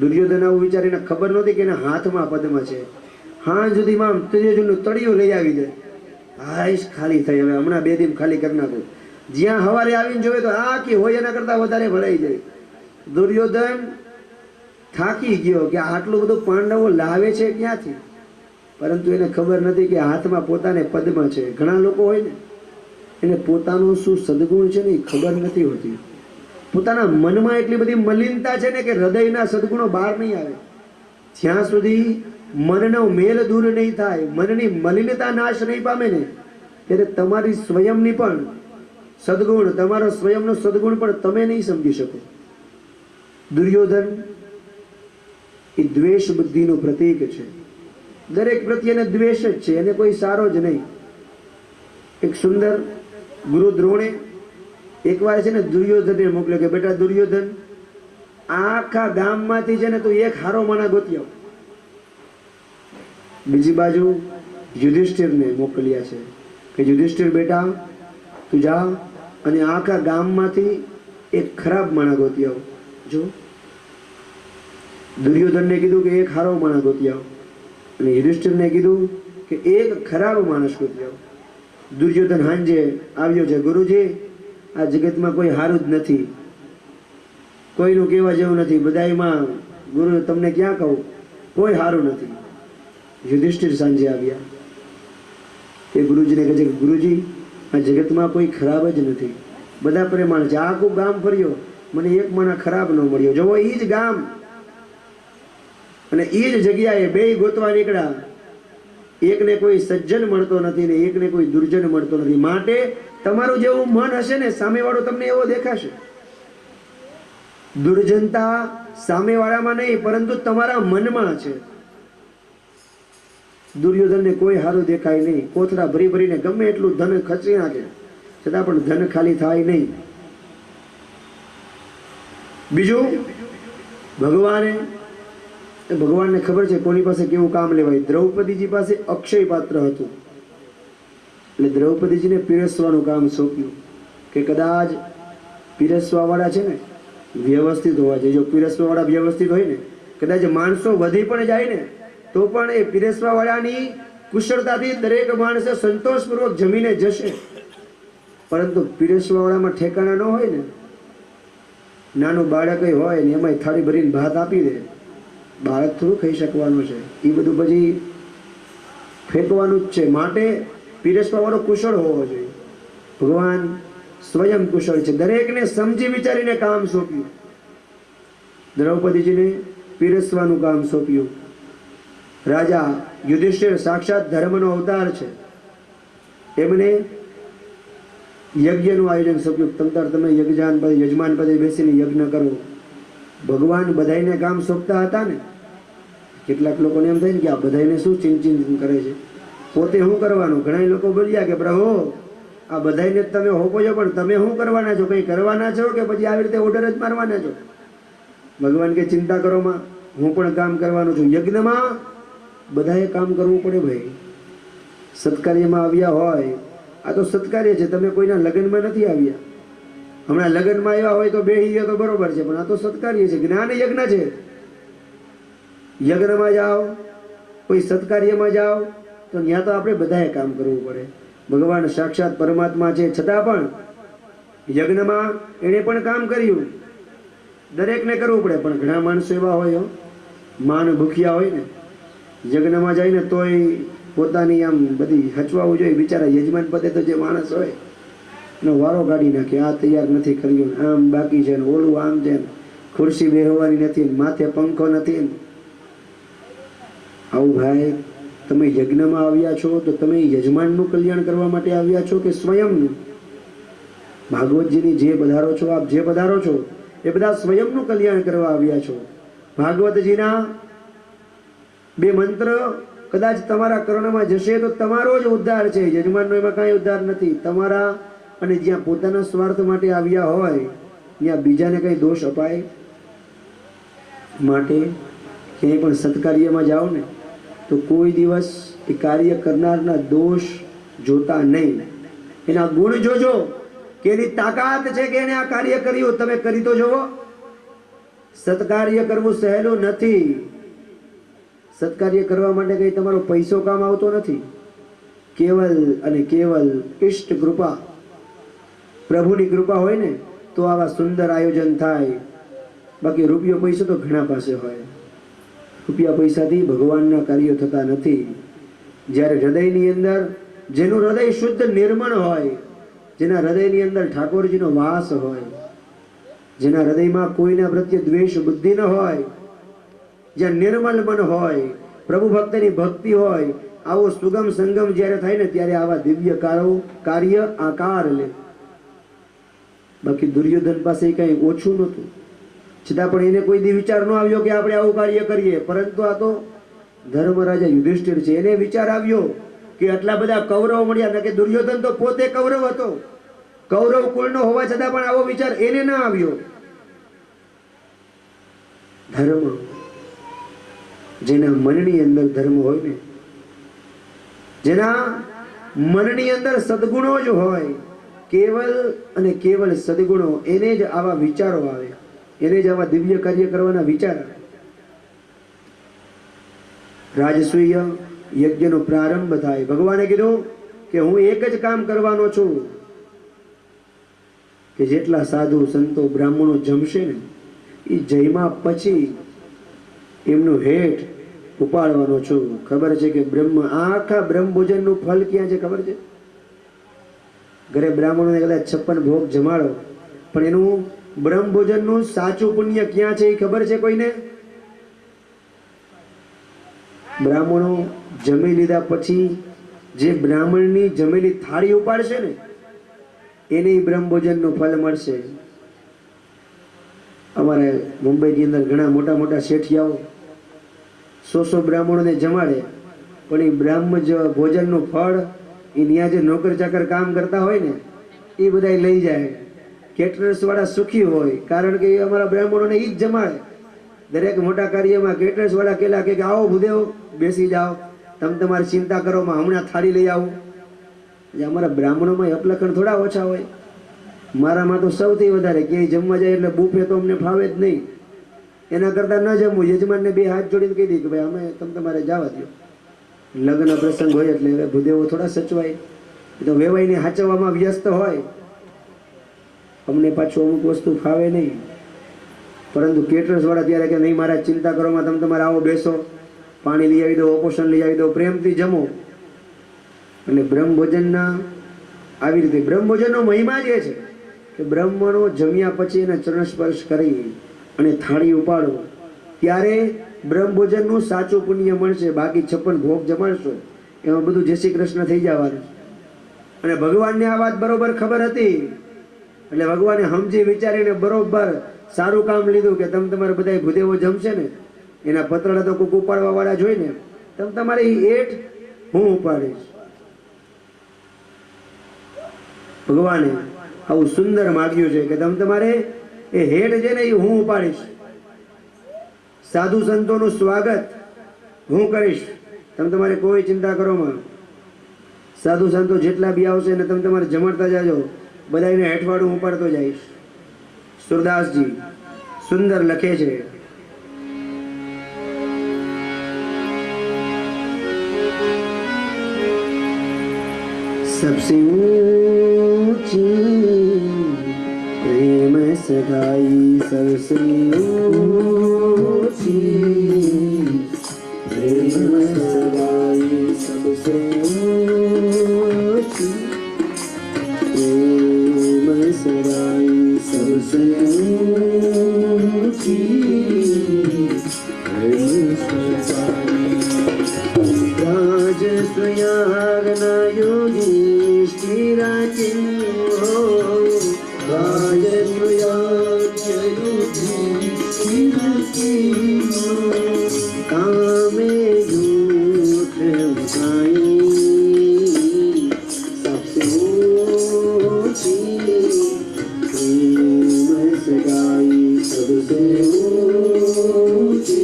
દુર્યોધન આવું વિચારીને ખબર નહોતી કે એના હાથમાં પદ્મ છે. હાંજ સુધીમાં આમ તિજોરીનું તળિયું લઈ આવી જાય. હાઈશ ખાલી થઈ, હવે હમણાં 2 દિન ખાલી કરી નાખું. જ્યાં હવારે આવીને જોવે તો આખી હોય એના કરતા વધારે ભરાઈ જાય. દુર્યોધન થાકી ગયો કે આટલું બધું પાંડવો લાવે છે ક્યાંથી, પરંતુ એને ખબર નથી કે હાથમાં પોતાને પદ્મ છે. ઘણા લોકો હોય ને એને પોતાનું શું સદગુણ છે ને એ ખબર નથી હોતી. પોતાના મનમાં એટલી બધી મલિનતા છે ને કે હૃદયના સદગુણો બહાર નહીં આવે. જ્યાં સુધી મનનો મેલ દૂર નહીં થાય, મનની મલિનતા નાશ નહીં પામે ને ત્યારે તમારી સ્વયંની પણ સદગુણ, તમારો સ્વયંનો સદગુણ પણ તમે નહીં સમજી શકો. દુર્યોધન એ દ્વેષ બુદ્ધિનું પ્રતીક છે. દરેક પ્રત્યેને દ્વેષ જ છે, એને કોઈ સારો જ નહીં. એક સુંદર ગુરુ દ્રોણે એકવાર છે ને દુર્યોધનને મોકલ્યો કે બેટા દુર્યોધન, આખા ગામમાંથી છે ને તું એક હારો માણા ગોતી આવ. બીજી બાજુ યુધિષ્ઠિરને મોકલ્યા છે કે યુધિષ્ઠિર બેટા તું જા અને આખા ગામમાંથી એક ખરાબ માણા ગોતી આવ. જો દુર્યોધનને કીધું કે એક હારો માણસ ગોતી આવ અને યુધિષ્ઠિરને કીધું કે એક ખરાબ માણસ ગોતી આવ. દુર્યોધન હાંજે આવ્યો છે, ગુરુજી આ જગતમાં કોઈ હારું જ નથી, કોઈનું કહેવા જેવું નથી, બધાયમાં ગુરુ તમને ક્યાં કહું કોઈ હારું નથી. યુધિષ્ઠિર સાંજે આવ્યા, એ ગુરુજીને કહે છે કે ગુરુજી આ જગતમાં કોઈ ખરાબ જ નથી, બધા પ્રેમાણ છે. આખું ગામ ફર્યો, મને એક માણસ ખરાબ ન મળ્યો. જવો એ જ ગામ અને એ જ જગ્યાએ 2 ગોતવા નીકળ્યા, એકને કોઈ સજ્જન મળતો નથી ને એકને કોઈ દુર્જન મળતો નથી. માટે તમારું જેવું મન હશે ને સામેવાળો તમને એવો દેખાશે. દુર્જનતા સામેવાળામાં નહીં પરંતુ તમારા મનમાં છે. દુર્યોધનને કોઈ સારું દેખાય નહીં, કોથળા ભરી ભરીને ગમે એટલું ધન ખર્ચી નાખે છતાં પણ ધન ખાલી થાય નહીં. બીજું, ભગવાનને ખબર છે કોની પાસે કેવું કામ લેવાય. દ્રૌપદીજી પાસે અક્ષય પાત્ર હતું એટલે દ્રૌપદીજીને પીરસવાનું કામ સોંપ્યું કે કદાચ પીરસવાવાળા છે ને વ્યવસ્થિત હોવા જોઈએ. જો પીરસવાવાળા વ્યવસ્થિત હોય ને કદાચ માણસો વધી પણ જાય ને તો પણ એ પીરસવાવાળાની કુશળતાથી દરેક માણસે સંતોષપૂર્વક જમીને જશે. પરંતુ પીરસવાવાળામાં ઠેકાણા ન હોય ને, નાનું બાળક હોય ને એમાં થાળી ભરીને ભાત આપી દે, બાળક થોડું ખાઈ શકવાનું છે, એ બધું પછી ફેંકવાનું જ છે. માટે પીરસવાવાળો કુશળ હોવો જોઈએ. ભગવાન સ્વયં કુશળ છે, દરેકને સમજી વિચારીને કામ સોંપ્યું. દ્રૌપદીજીને પીરસવાનું કામ સોંપ્યું. રાજા યુધિષ્ઠિર સાક્ષાત ધર્મનો અવતાર છે, એમને યજ્ઞનું આયોજન સોંપ્યું. તમે યજમાન પદે બેસીને યજ્ઞ કરો. ભગવાન બધાઈને કામ સોંપતા હતા ને. કેટલાક લોકોને એમ થાય ને કે આ બધાઈને શું ચિંચિન કરે છે, પોતે શું કરવાનું. ઘણા લોકો બોલ્યા કે પ્રભુ આ બધાઈને તમે હોપો છો પણ તમે શું કરવાના છો, કંઈ કરવાના છો કે પછી આવી રીતે ઓર્ડર જ મારવાના છો. ભગવાન કે ચિંતા કરોમાં, હું પણ કામ કરવાનું છું. યજ્ઞમાં બધાએ કામ કરવું પડે ભાઈ. સત્કાર્યમાં આવ્યા હોય, આ તો સત્કાર્ય છે, તમે કોઈના લગ્નમાં નથી આવ્યા. હમણાં લગ્નમાં આવ્યા હોય તો બેહી તો બરોબર છે, પણ આ તો સત્કાર્ય છે, જ્ઞાન યજ્ઞ છે. યજ્ઞમાં જાઓ, કોઈ સત્કાર્યમાં જાઓ તો ત્યાં તો આપણે બધાએ કામ કરવું પડે. ભગવાન સાક્ષાત પરમાત્મા છે, છતાં પણ યજ્ઞમાં એણે પણ કામ કર્યું. દરેકને કરવું પડે, પણ ઘણા માણસો એવા હોય માન ભૂખ્યા હોય ને, યજ્ઞમાં જાય ને તોય પોતાની આમ બધી હચવાવું જોઈએ. બિચારા યજમાન પદે તો જે માણસ હોય એનો વારો કાઢી નાખે, આ તૈયાર નથી કર્યું, આમ બાકી છે ને ઓલું આમ છે ને, ખુરશી બેહવાની નથી ને, માથે પંખો નથી ને. આવું ભાઈ, તમે યજ્ઞમાં આવ્યા છો તો તમે યજમાનનું કલ્યાણ કરવા માટે આવ્યા છો કે સ્વયંનું? ભાગવતજીની જે પધારો છો, આપ જે પધારો છો એ બધા સ્વયંનું કલ્યાણ કરવા આવ્યા છો. ભાગવતજીના 2 મંત્ર કદાચ તમારા કર્ણમાં જશે તો તમારો જ ઉદ્ધાર છે, યજમાનનો એમાં કાંઈ ઉદ્ધાર નથી. તમારા અને જ્યાં પોતાના સ્વાર્થ માટે આવ્યા હોય ત્યાં બીજાને કંઈ દોષ અપાય? માટે ક્યાંય પણ સત્કાર્યમાં જાઓ ને તો કોઈ દિવસ એ કાર્ય કરનારના દોષ જોતા નહીં, એના ગુણ જોજો કે એની તાકાત છે કે એને આ કાર્ય કર્યું. તમે કરી તો જોવો. સત્કાર્ય કરવું સહેલું નથી. સત્કાર્ય કરવા માટે કઈ તમારો પૈસો કામ આવતો નથી. કેવલ અને કેવલ ઈષ્ટ કૃપા, પ્રભુની કૃપા હોય ને તો આવા સુંદર આયોજન થાય. બાકી રૂપિયો પૈસો તો ઘણા પાસે હોય. રૂપિયા પૈસાથી ભગવાનના કાર્યો થતા નથી. જ્યારે હૃદયની અંદર, જેનું હૃદય શુદ્ધ નિર્મળ હોય, જેના હૃદયની અંદર ઠાકોરજીનો વાસ હોય, જેના હૃદયમાં કોઈના પ્રત્યે દ્વેષ બુદ્ધિ ન હોય, જ્યાં નિર્મલ મન હોય, પ્રભુ ભક્તની ભક્તિ હોય, આવો સુગમ સંગમ જ્યારે થાય ને ત્યારે આવા દિવ્ય કાર્ય આકાર લે. બાકી દુર્યોધન પાસે કઈ ઓછું નહોતું, છતાં પણ એને કોઈ દી વિચાર ન આવ્યો કે આપણે આવું કાર્ય કરીએ. પરંતુ આ તો ધર્મરાજા યુધિષ્ઠિર છે, એને વિચાર આવ્યો કે આટલા બધા કૌરવ મળ્યા, કે દુર્યોધન તો પોતે કૌરવ હતો, કૌરવ કુળનો હોવા છતાં પણ આવો વિચાર એને ના આવ્યો. ધર્મ, જેના મનની અંદર ધર્મ હોય ને, જેના મનની અંદર સદગુણો જ હોય, કેવલ અને કેવલ સદગુણો, એને જ આવા વિચારો આવે, એને જ આવા દિવ્ય કાર્ય કરવાના વિચાર આવે. રાજસૂય યજ્ઞનો પ્રારંભ થાય. ભગવાને કીધું કે હું એક જ કામ કરવાનો છું, કે જેટલા સાધુ સંતો બ્રાહ્મણો જમશે ને એ જમ્યા પછી એમનું હેઠ ઉપાડવાનો છું. ખબર છે કે આખા બ્રહ્મ ભોજનનું ફળ ક્યાં છે ખબર છે? ઘરે બ્રાહ્મણોને કદાચ 56 ભોગ જમાડો, પણ એનું બ્રહ્મ ભોજનનું સાચું પુણ્ય ક્યાં છે એ ખબર છે કોઈને? બ્રાહ્મણો જમી લીધા પછી જે બ્રાહ્મણની જમેલી થાળી ઉપાડશે ને એને બ્રહ્મ ભોજનનું ફળ મળશે. અમારે મુંબઈની અંદર ઘણા મોટા મોટા શેઠિયાઓ 100 બ્રાહ્મણોને જમાડે, પણ એ બ્રહ્મ ભોજનનું ફળ એ ત્યાં જે નોકર ચાકર કામ કરતા હોય ને એ બધા લઈ જાય. કેટરર્સ વાળા સુખી હોય, કારણ કે એ અમારા બ્રાહ્મણોને એ જ જમાડે. દરેક મોટા કાર્યમાં કેટરર્સ વાળા કેલા કે આવો ભૂદેવ બેસી જાઓ, તમે તમારી ચિંતા કરો, હમણાં થાળી લઈ આવું. અમારા બ્રાહ્મણોમાં અપલખણ થોડા ઓછા હોય. મારામાં તો સૌથી વધારે ક્યાંય જમવા જાય એટલે બુફે તો અમને ફાવે જ નહીં. એના કરતાં ન જમવું. યજમાનને 2 હાથ જોડીને કહી દે કે ભાઈ અમે તમે તમારે જવા દો. લગ્ન પ્રસંગ હોય એટલે હવે ભૂદેવો થોડા સચવાય, તો વેવાઈને હાચવવામાં વ્યસ્ત હોય. અમને પાછું અમુક વસ્તુ ફાવે નહીં. પરંતુ કેટરર્સ વાળા ત્યારે કે નહીં મારા ચિંતા કરવામાં, તમે તમારે આવો બેસો, પાણી લઈ આવી દો, પોષણ લઈ આવી દો, પ્રેમથી જમો. એટલે બ્રહ્મ ભોજનના આવી રીતે બ્રહ્મ ભોજનનો મહિમા જ એ છે કે બ્રહ્મનો જમ્યા પછી એને ચરણ સ્પર્શ કરી અને થાળી ઉપાડો ત્યારે બ્રહ્મ ભોજનનું સાચું પુણ્ય મળશે. બાકી 56 ભોગ જમાડશો એમાં બધું જય શ્રી કૃષ્ણ થઈ જવાનું. અને ભગવાનને આ વાત બરોબર ખબર હતી, એટલે ભગવાને સમજી વિચારીને બરોબર સારું કામ લીધું કે તમે તમારે બધા ભૂદેવો જમશે ને એના પતળા તો કોક ઉપાડવા વાળા જોઈ ને, તમે તમારી એઠ હું ઉપાડીશ. ભગવાને આવું સુંદર માગ્યું છે કે તમે તમારે એ હેઠ છે ને એ હું ઉપાડીશ. સાધુ સંતોનું સ્વાગત હું કરીશ, તમે તમારે કોઈ ચિંતા કરો માં. સાધુ સંતો જેટલા બી આવશે ને તમે તમારે જમાડતા જાજો. બધાને હેઠવાડું હું પડતો જઈશ. સુરદાસજી સુંદર લખે છે. सबसे ऊंची प्रेम सगाई, सबसे ऊंची प्रेम सगाई, सबसे ऊंची प्रेम सगाई, सबसे ऊंची प्रेम सगाई. राज सुयागना योगीश्वरा हो, राज सुयागना हो, कामे झूठ उठाई, सबसे ऊंची प्रेम सगाई, सबसे ऊंची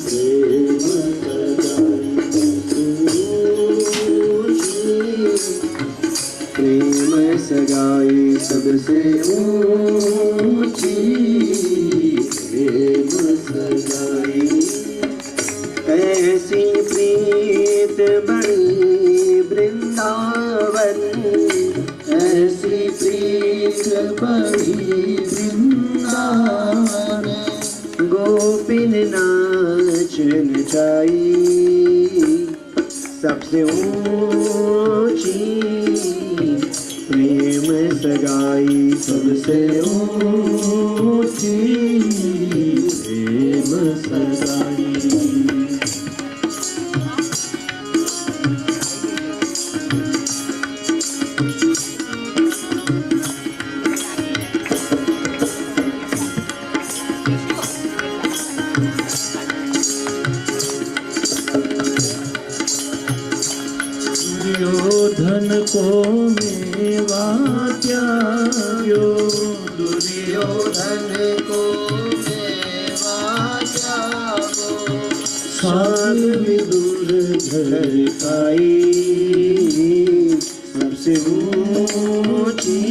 प्रेम प्रेम सगाई, सबसे ऊंची प्रेम सगाई. कैसी प्रीत बड़ी वृंदावन, ऐसी प्रीत बड़ी वृंदावन, गोपिन नाच नचाई, सबसे ऊंची प्रेम सगाई, सबसे ऊंची प्रेम सगाई. दुर्योधन को मेवा त्याग्यो, दुर्योधन को मेवा त्यागो, साल विदुर घर खाई, सबसे ऊंची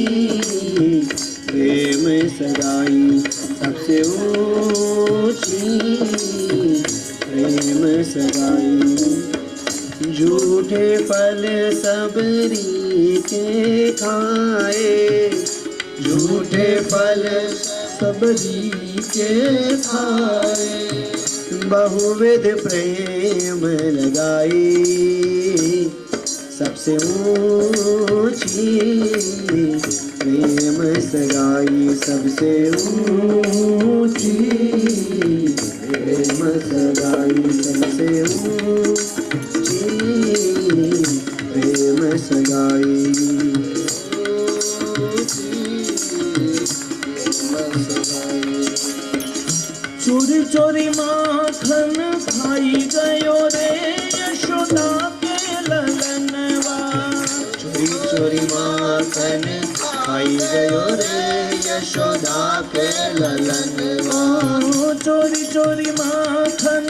प्रेम सगाई, सबसे ऊंची प्रेम सगाई. झूठे फल सबरी के खाए, झूठे फल सबरी के खाए, बहुविध प्रेम लगाई, सबसे ऊंची प्रेम सगाई, सबसे ऊंची प्रेम सगाई, सबसे ऊंची प्रेम सगाई. चोरी चोरी माखन खाई गयो रे यशोदा के ललनवा, चोरी चोरी माखन खाई गयो रे यशोदा के ललनवा, चोरी चोरी माखन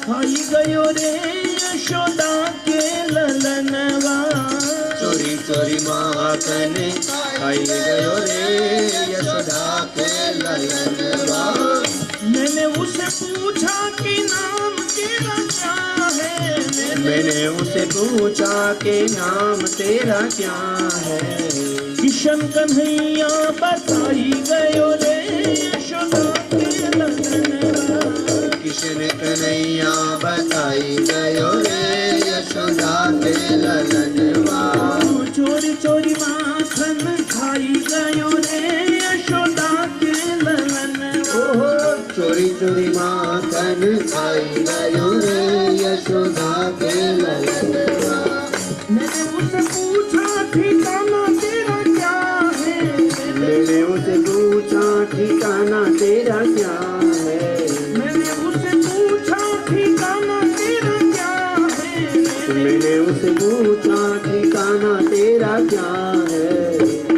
खाई गयो रे यशोदा के ललनवा, चोरी चोरी माखन खाई गयो रे यशोदा के ललनवा. मैंने उसे पूछा कि नाम तेरा क्या है, मैंने उसे पूछा कि नाम तेरा क्या है, किशन कन्हैया बताई गयो रे यशोदा के ललनवा, किशन कन्हैया बताई गयो रे यशोदा के ललनवा. चोरी चोरी माखन खाई गयो रे यशोदा के ललनवा, चोरी चोरी माखन खाई गयो रे यशोदा के ललनवा. मैंने उसे पूछा ठिकाना तेरा क्या है, मैंने उसे पूछा ठिकाना तेरा क्या है, मैंने उसे पूछा ठिकाना तेरा क्या है, मैंने उसे पूछा ठिकाना तेरा क्या है,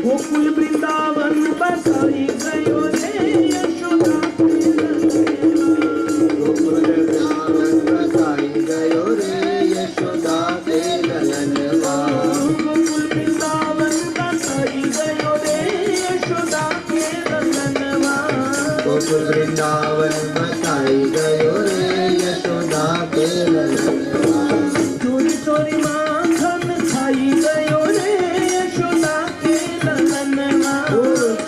गोकुल वृंदावन बताई गयो रे यशोदा के ललनवा, गोकुल वृंदावन बताई गयो रे यशोदा के ललनवा, गोकुल वृंदावन बताई વૃંદાવન મચાઈ ગયો રે યશોદા કે લલનવા ચોરી ચોરી માખન ખાઈ ગયો રે યશોદા કે લલનવા ઓ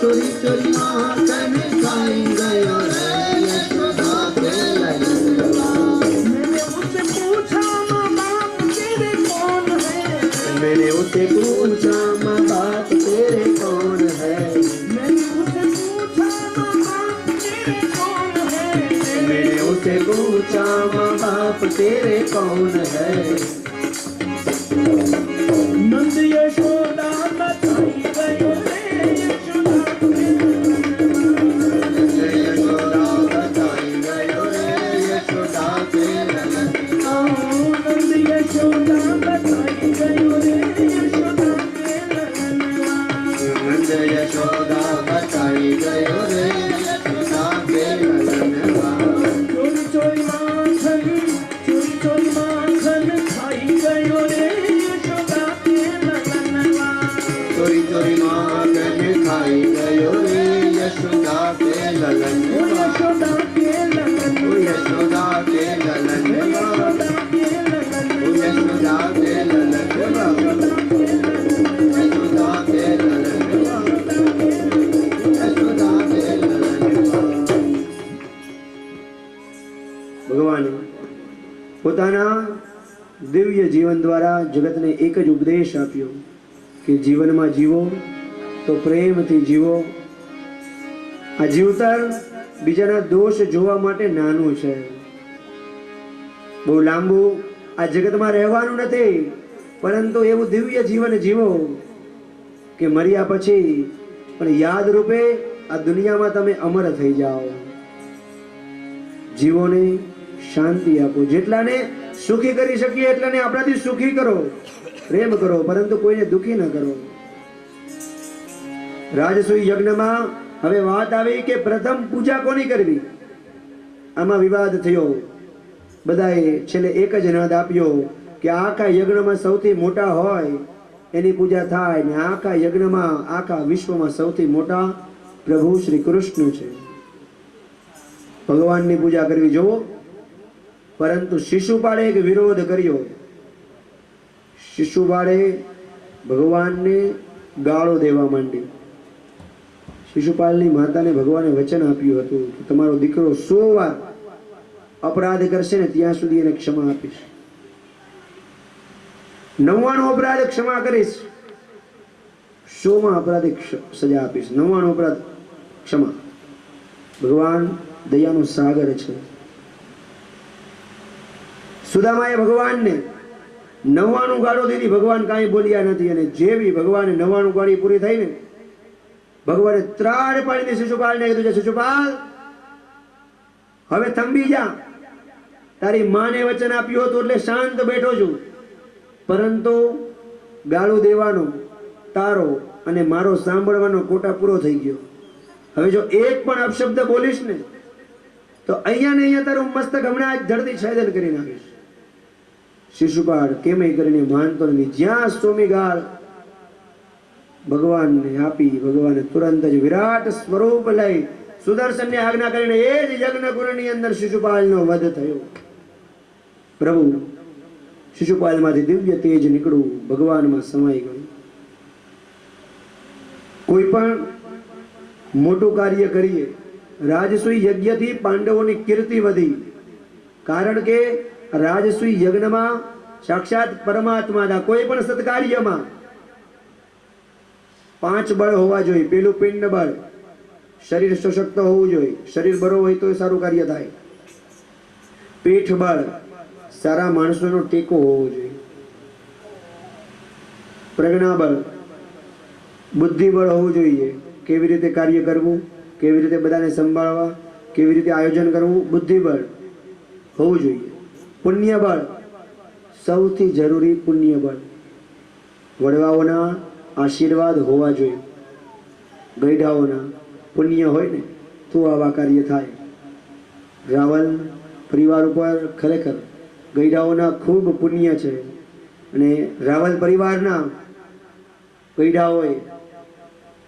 ચોરી ચોરી માખન ખાઈ ગયો રે યશોદા કે લલનવા मैंने उससे पूछा माँ बाप तेरे कौन है मैंने उससे पूछा माँ बाप तेरे कौन है नंद यशोदा बताई गयो रे यशोदा बताई गयो रे यशोदा के ललनवा नंद यशोदा बताई गयो रे यशोदा के ललनवा नंद यशोदा बताई गयो रे यशोदा के ललनवा चोरी चोरी माखन खाई गयो रे यशोदा के ललनवा चोरी चोरी माखन खाई गयो रे यशोदा के ललनवा यशोदा के ओ यशोदा के ललनवा ओ यशोदा के ललनवा यशोदा के ललनवा यशोदा के ललनवा ભગવાને પોતાના દિવ્ય જીવન દ્વારા જગતને એક જ ઉપદેશ આપ્યો કે જીવનમાં જીવો તો પ્રેમથી જીવો. આ જીવતર બીજાના દોષ જોવા માટે નાનું છે, બહુ લાંબુ આ જગતમાં રહેવાનું નથી, પરંતુ એવું દિવ્ય જીવન જીવો કે મર્યા પછી પણ યાદ રૂપે આ દુનિયામાં તમે અમર થઈ જાઓ. જીવોને શાંતિ આપો, જેટલાને સુખી કરી શકીએ એટલાને આપણાથી સુખી કરો, પ્રેમ કરો, પરંતુ કોઈને દુખી ન કરો. રાજસૂય યજ્ઞમાં હવે વાત આવી કે પ્રથમ પૂજા કોની કરવી. આમાં વિવાદ થયો. બધાએ છેલ્લે એક જ નાદ આપ્યો કે આખા યજ્ઞમાં સૌથી મોટા હોય એની પૂજા થાય, ને આખા યજ્ઞમાં આખા વિશ્વમાં સૌથી મોટા પ્રભુ શ્રી કૃષ્ણ છે, ભગવાનની પૂજા કરવી જોવો. પરંતુ શિશુપાળે એક વિરોધ કર્યો. શિશુપાળે ભગવાનને ગાળો દેવા માંડી. શિશુપાલની માતાને ભગવાને વચન આપ્યું હતું કે તમારો દીકરો 100 વાર અપરાધ કરશે ને ત્યાં સુધી એને ક્ષમા આપીશ, 99 અપરાધ ક્ષમા કરીશ, 100માં અપરાધ સજા આપીશ, 99 અપરાધ ક્ષમા. ભગવાન દયાનો સાગર છે. સુદામાએ ભગવાનને 99 ગાળો દીધી, ભગવાન કાંઈ બોલ્યા નથી. અને જેવી ભગવાને 99 ગાળી પૂરી થઈ ને, ભગવાને ત્રાડ પાડીને શિશુપાલને કીધું છે, શિશુપાલ હવે થંભી જા. તારી માને વચન આપ્યું હતું એટલે શાંત બેઠો છું, પરંતુ ગાળો દેવાનો તારો અને મારો સાંભળવાનો કોટા પૂરો થઈ ગયો. હવે જો એક પણ અપશબ્દ બોલીશ ને તો અહીંયા ને અહીંયા તારું મસ્તક હમણાં જ ધરતી છેદન કરી નાખીશ. શિશુપાળ કેમય કરીને માનતો નથી. જ્યાં 100મી ગાળ ભગવાનને આપી, ભગવાને તુરંત જ વિરાટ સ્વરૂપ લઈ સુદર્શનને આજ્ઞા કરીને એ જ યજ્ઞકુંડની અંદર શિશુપાલનો વધ થયો. પ્રભુ શિશુપાલમાંથી દિવ્ય તેજ નીકળ્યું, ભગવાનમાં સમાઈ ગયું. કોઈ પણ મોટું કાર્ય કરીએ, રાજસૂય યજ્ઞથી પાંડવોની કીર્તિ વધી, કારણ કે રાજસૂય યજ્ઞમાં સાક્ષાત પરમાત્મા હતા. કોઈ પણ સત્કાર્યમાં 5 બળ હોવા જોઈએ. પેલું પિંડ બળ, શરીર સશક્ત હોવું જોઈએ, શરીર બરો હોય તો સારું કાર્ય થાય. પીઠ બળ, સારા માણસોનો ટેકો હોવો જોઈએ. પ્રજ્ઞા બળ, બુદ્ધિ બળ હોવું જોઈએ. કેવી રીતે કાર્ય કરવું, કેવી રીતે બધાને સંભાળવા, કેવી રીતે આયોજન કરવું, બુદ્ધિ બળ હોવું જોઈએ. પુણ્ય બળ, સૌથી જરૂરી પુણ્ય બળ, વડવાઓના આશીર્વાદ હોવા જોઈએ. ગઈઢાઓના પુણ્ય હોય ને તો આવા કાર્ય થાય. રાવલ પરિવાર ઉપર ખરેખર ગઈઢાઓના ખૂબ પુણ્ય છે, અને રાવલ પરિવારના ગઈઢાઓએ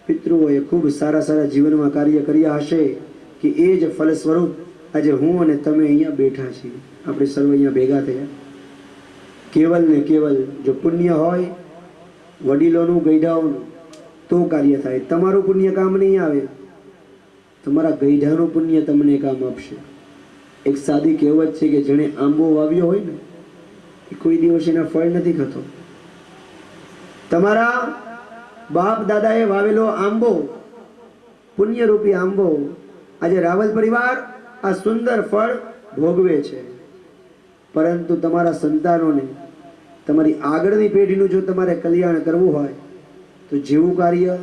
પિતૃઓએ ખૂબ સારા સારા જીવનમાં કાર્ય કર્યા હશે કે એ જ ફલ સ્વરૂપ આજે હું અને તમે અહીંયા બેઠા છીએ, આપણે સર્વ અહીંયા ભેગા થયા. કેવલ ને કેવલ જો પુણ્ય હોય વડીલોનું ગઈઢાઓનું તો કાર્ય થાય. તમારું પુણ્ય કામ નહીં આવે, તમારા ગઈઢાનું પુણ્ય તમને કામ આપશે. એક સાદી કહેવત છે કે જેણે આંબો વાવ્યો હોય ને એ કોઈ દિવસ એના ફળ નથી ખાતો. તમારા બાપ દાદાએ વાવેલો આંબો, પુણ્યરૂપી આંબો, આજે રાવલ પરિવાર આ સુંદર ફળ ભોગવે છે. પરંતુ તમારા સંતાનોને, તમારી આગળની પેઢીનું જો તમારે કલ્યાણ કરવું હોય તો જેવું કાર્ય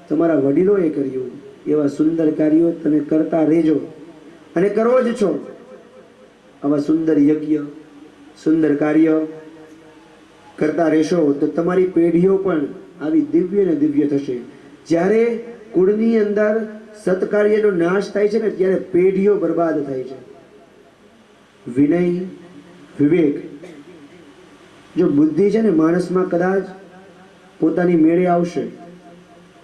તમારા વડીલોએ કર્યું એવા સુંદર કાર્યો તમે કરતા રહેજો અને કરો જ છો. આવા સુંદર યજ્ઞ, સુંદર કાર્ય કરતા રહેશો તો તમારી પેઢીઓ પણ આવી દિવ્ય ને દિવ્ય થશે. જ્યારે કુળની અંદર સત્કાર્યનો નાશ થાય છે ને ત્યારે પેઢીઓ બરબાદ થાય છે. વિનય, વિવેક, જો બુદ્ધિ છે ને માણસમાં કદાચ પોતાની મેળે આવશે,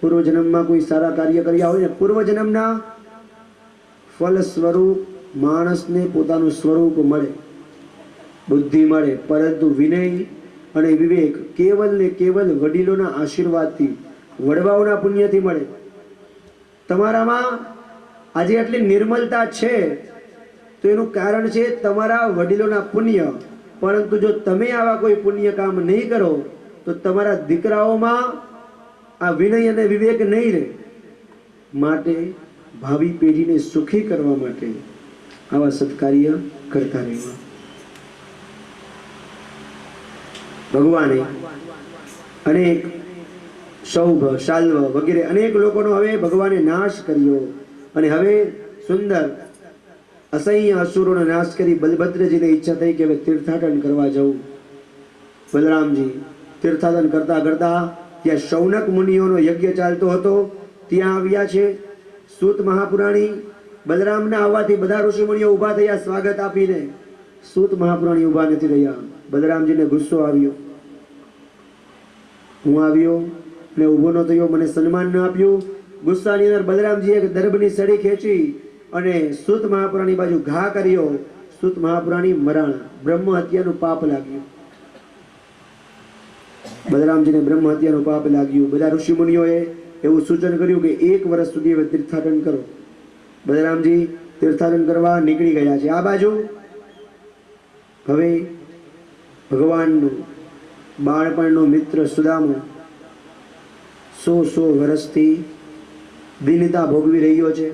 પૂર્વજન્મમાં કોઈ સારા કાર્ય કર્યા હોય ને પૂર્વજન્મના ફલ સ્વરૂપ માણસને પોતાનું સ્વરૂપ મળે, બુદ્ધિ મળે. પરંતુ વિનય અને વિવેક કેવલ ને કેવલ વડીલોના આશીર્વાદથી, વડવાઓના પુણ્યથી મળે. તમારામાં આજે આટલી નિર્મલતા છે તો એનું કારણ છે તમારા વડીલોના પુણ્ય. પરંતુ જો તમે આવા કોઈ પુણ્ય કામ નહીં કરો તો તમારા દીકરાઓમાં આ વિનય અને વિવેક નહીં રહે. માટે ભાવિ પેઢીને સુખી કરવા માટે આવા સત્કાર્ય કરતા રહેવા. ભગવાને અનેક સૌભ, શાલ્વ વગેરે અનેક લોકોનો હવે ભગવાને નાશ કર્યો અને હવે સુંદર અસહ્ય અસુરોનો નાશ કરી બલભદ્રજીને ઈચ્છા થઈ કે હવે તીર્થાટન કરવા જવું. બલરામજી તીર્થાટન કરતા કરતા ત્યાં શૌનક મુનિઓનો યજ્ઞ ચાલતો હતો, ત્યાં આવ્યા છે. સૂત મહાપુરાણી બલરામના આવવાથી બધા ઋષિ મુનિઓ ઊભા થયા સ્વાગત આપીને. સૂત મહાપુરાણી ઊભા નથી રહ્યા. બલરામજીને ગુસ્સો આવ્યો, હું આવ્યો ને ઊભો ન થયો, મને સન્માન ન આપ્યું. ગુસ્સાની અંદર બલરામજીએ દર્ભની સળી ખેંચી અને સૂત મહાપુરાણી બાજુ ઘા કર્યો. સૂત મહાપુરાણી મરાણા, બ્રહ્મ હત્યાનું પાપ લાગ્યું. બલરામજીને બ્રહ્મ હત્યાનું પાપ લાગ્યું. બધા ઋષિ મુનિઓએ એવું સૂચન કર્યું કે 1 વર્ષ સુધી હવે તીર્થાટન કરો. બલરામજી તીર્થાટન કરવા નીકળી ગયા છે. આ બાજુ હવે ભગવાનનું બાળપણનો મિત્ર સુદામા 100 વર્ષથી દીનતા ભોગવી રહ્યો છે.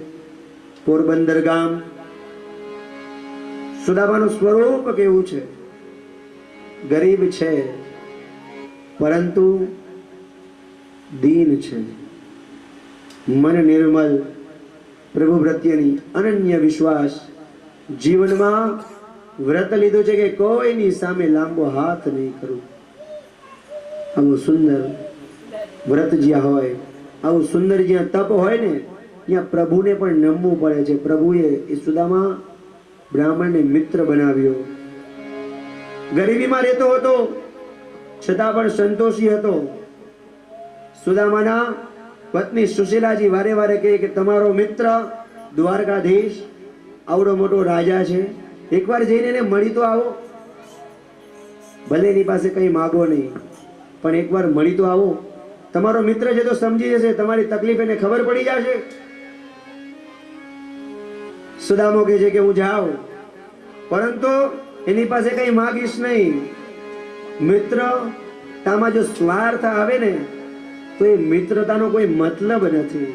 પોરબંદર ગામ. સુદામાનું સ્વરૂપ કેવું છે? ગરીબ છે પરંતુ દીન છે. મન નિર્મલ, પ્રભુ પ્રત્યેની અનન્ય વિશ્વાસ. જીવનમાં વ્રત લીધું છે કે કોઈની સામે લાંબો હાથ નહીં કરું. આવું સુંદર વ્રત જ્યાં હોય, આવું સુંદર જ્યાં તપ હોય ને ત્યાં પ્રભુને પણ નમવું પડે છે. પ્રભુએ એ સુદામા બ્રાહ્મણને મિત્ર બનાવ્યો. ગરીબીમાં રહેતો હતો છતાં પણ સંતોષી હતો. સુદામાના પત્ની સુશીલાજી વારે વારે કહે કે તમારો મિત્ર દ્વારકાધીશ આવડો મોટો રાજા છે, એકવાર જઈને એને મળી તો આવો. ભલે એની પાસે કંઈ માગો નહીં પણ એકવાર મળી તો આવો. તમારો મિત્ર છે તો સમજી જશે, તમારી તકલીફ એને ખબર પડી જશે. સુદામો કહે છે કે હું જાઉં પરંતુ એની પાસે કંઈ માગીશ નહીં. મિત્ર તામાં જો સ્વાર્થ આવે ને તો એ મિત્રતાનો કોઈ મતલબ નથી.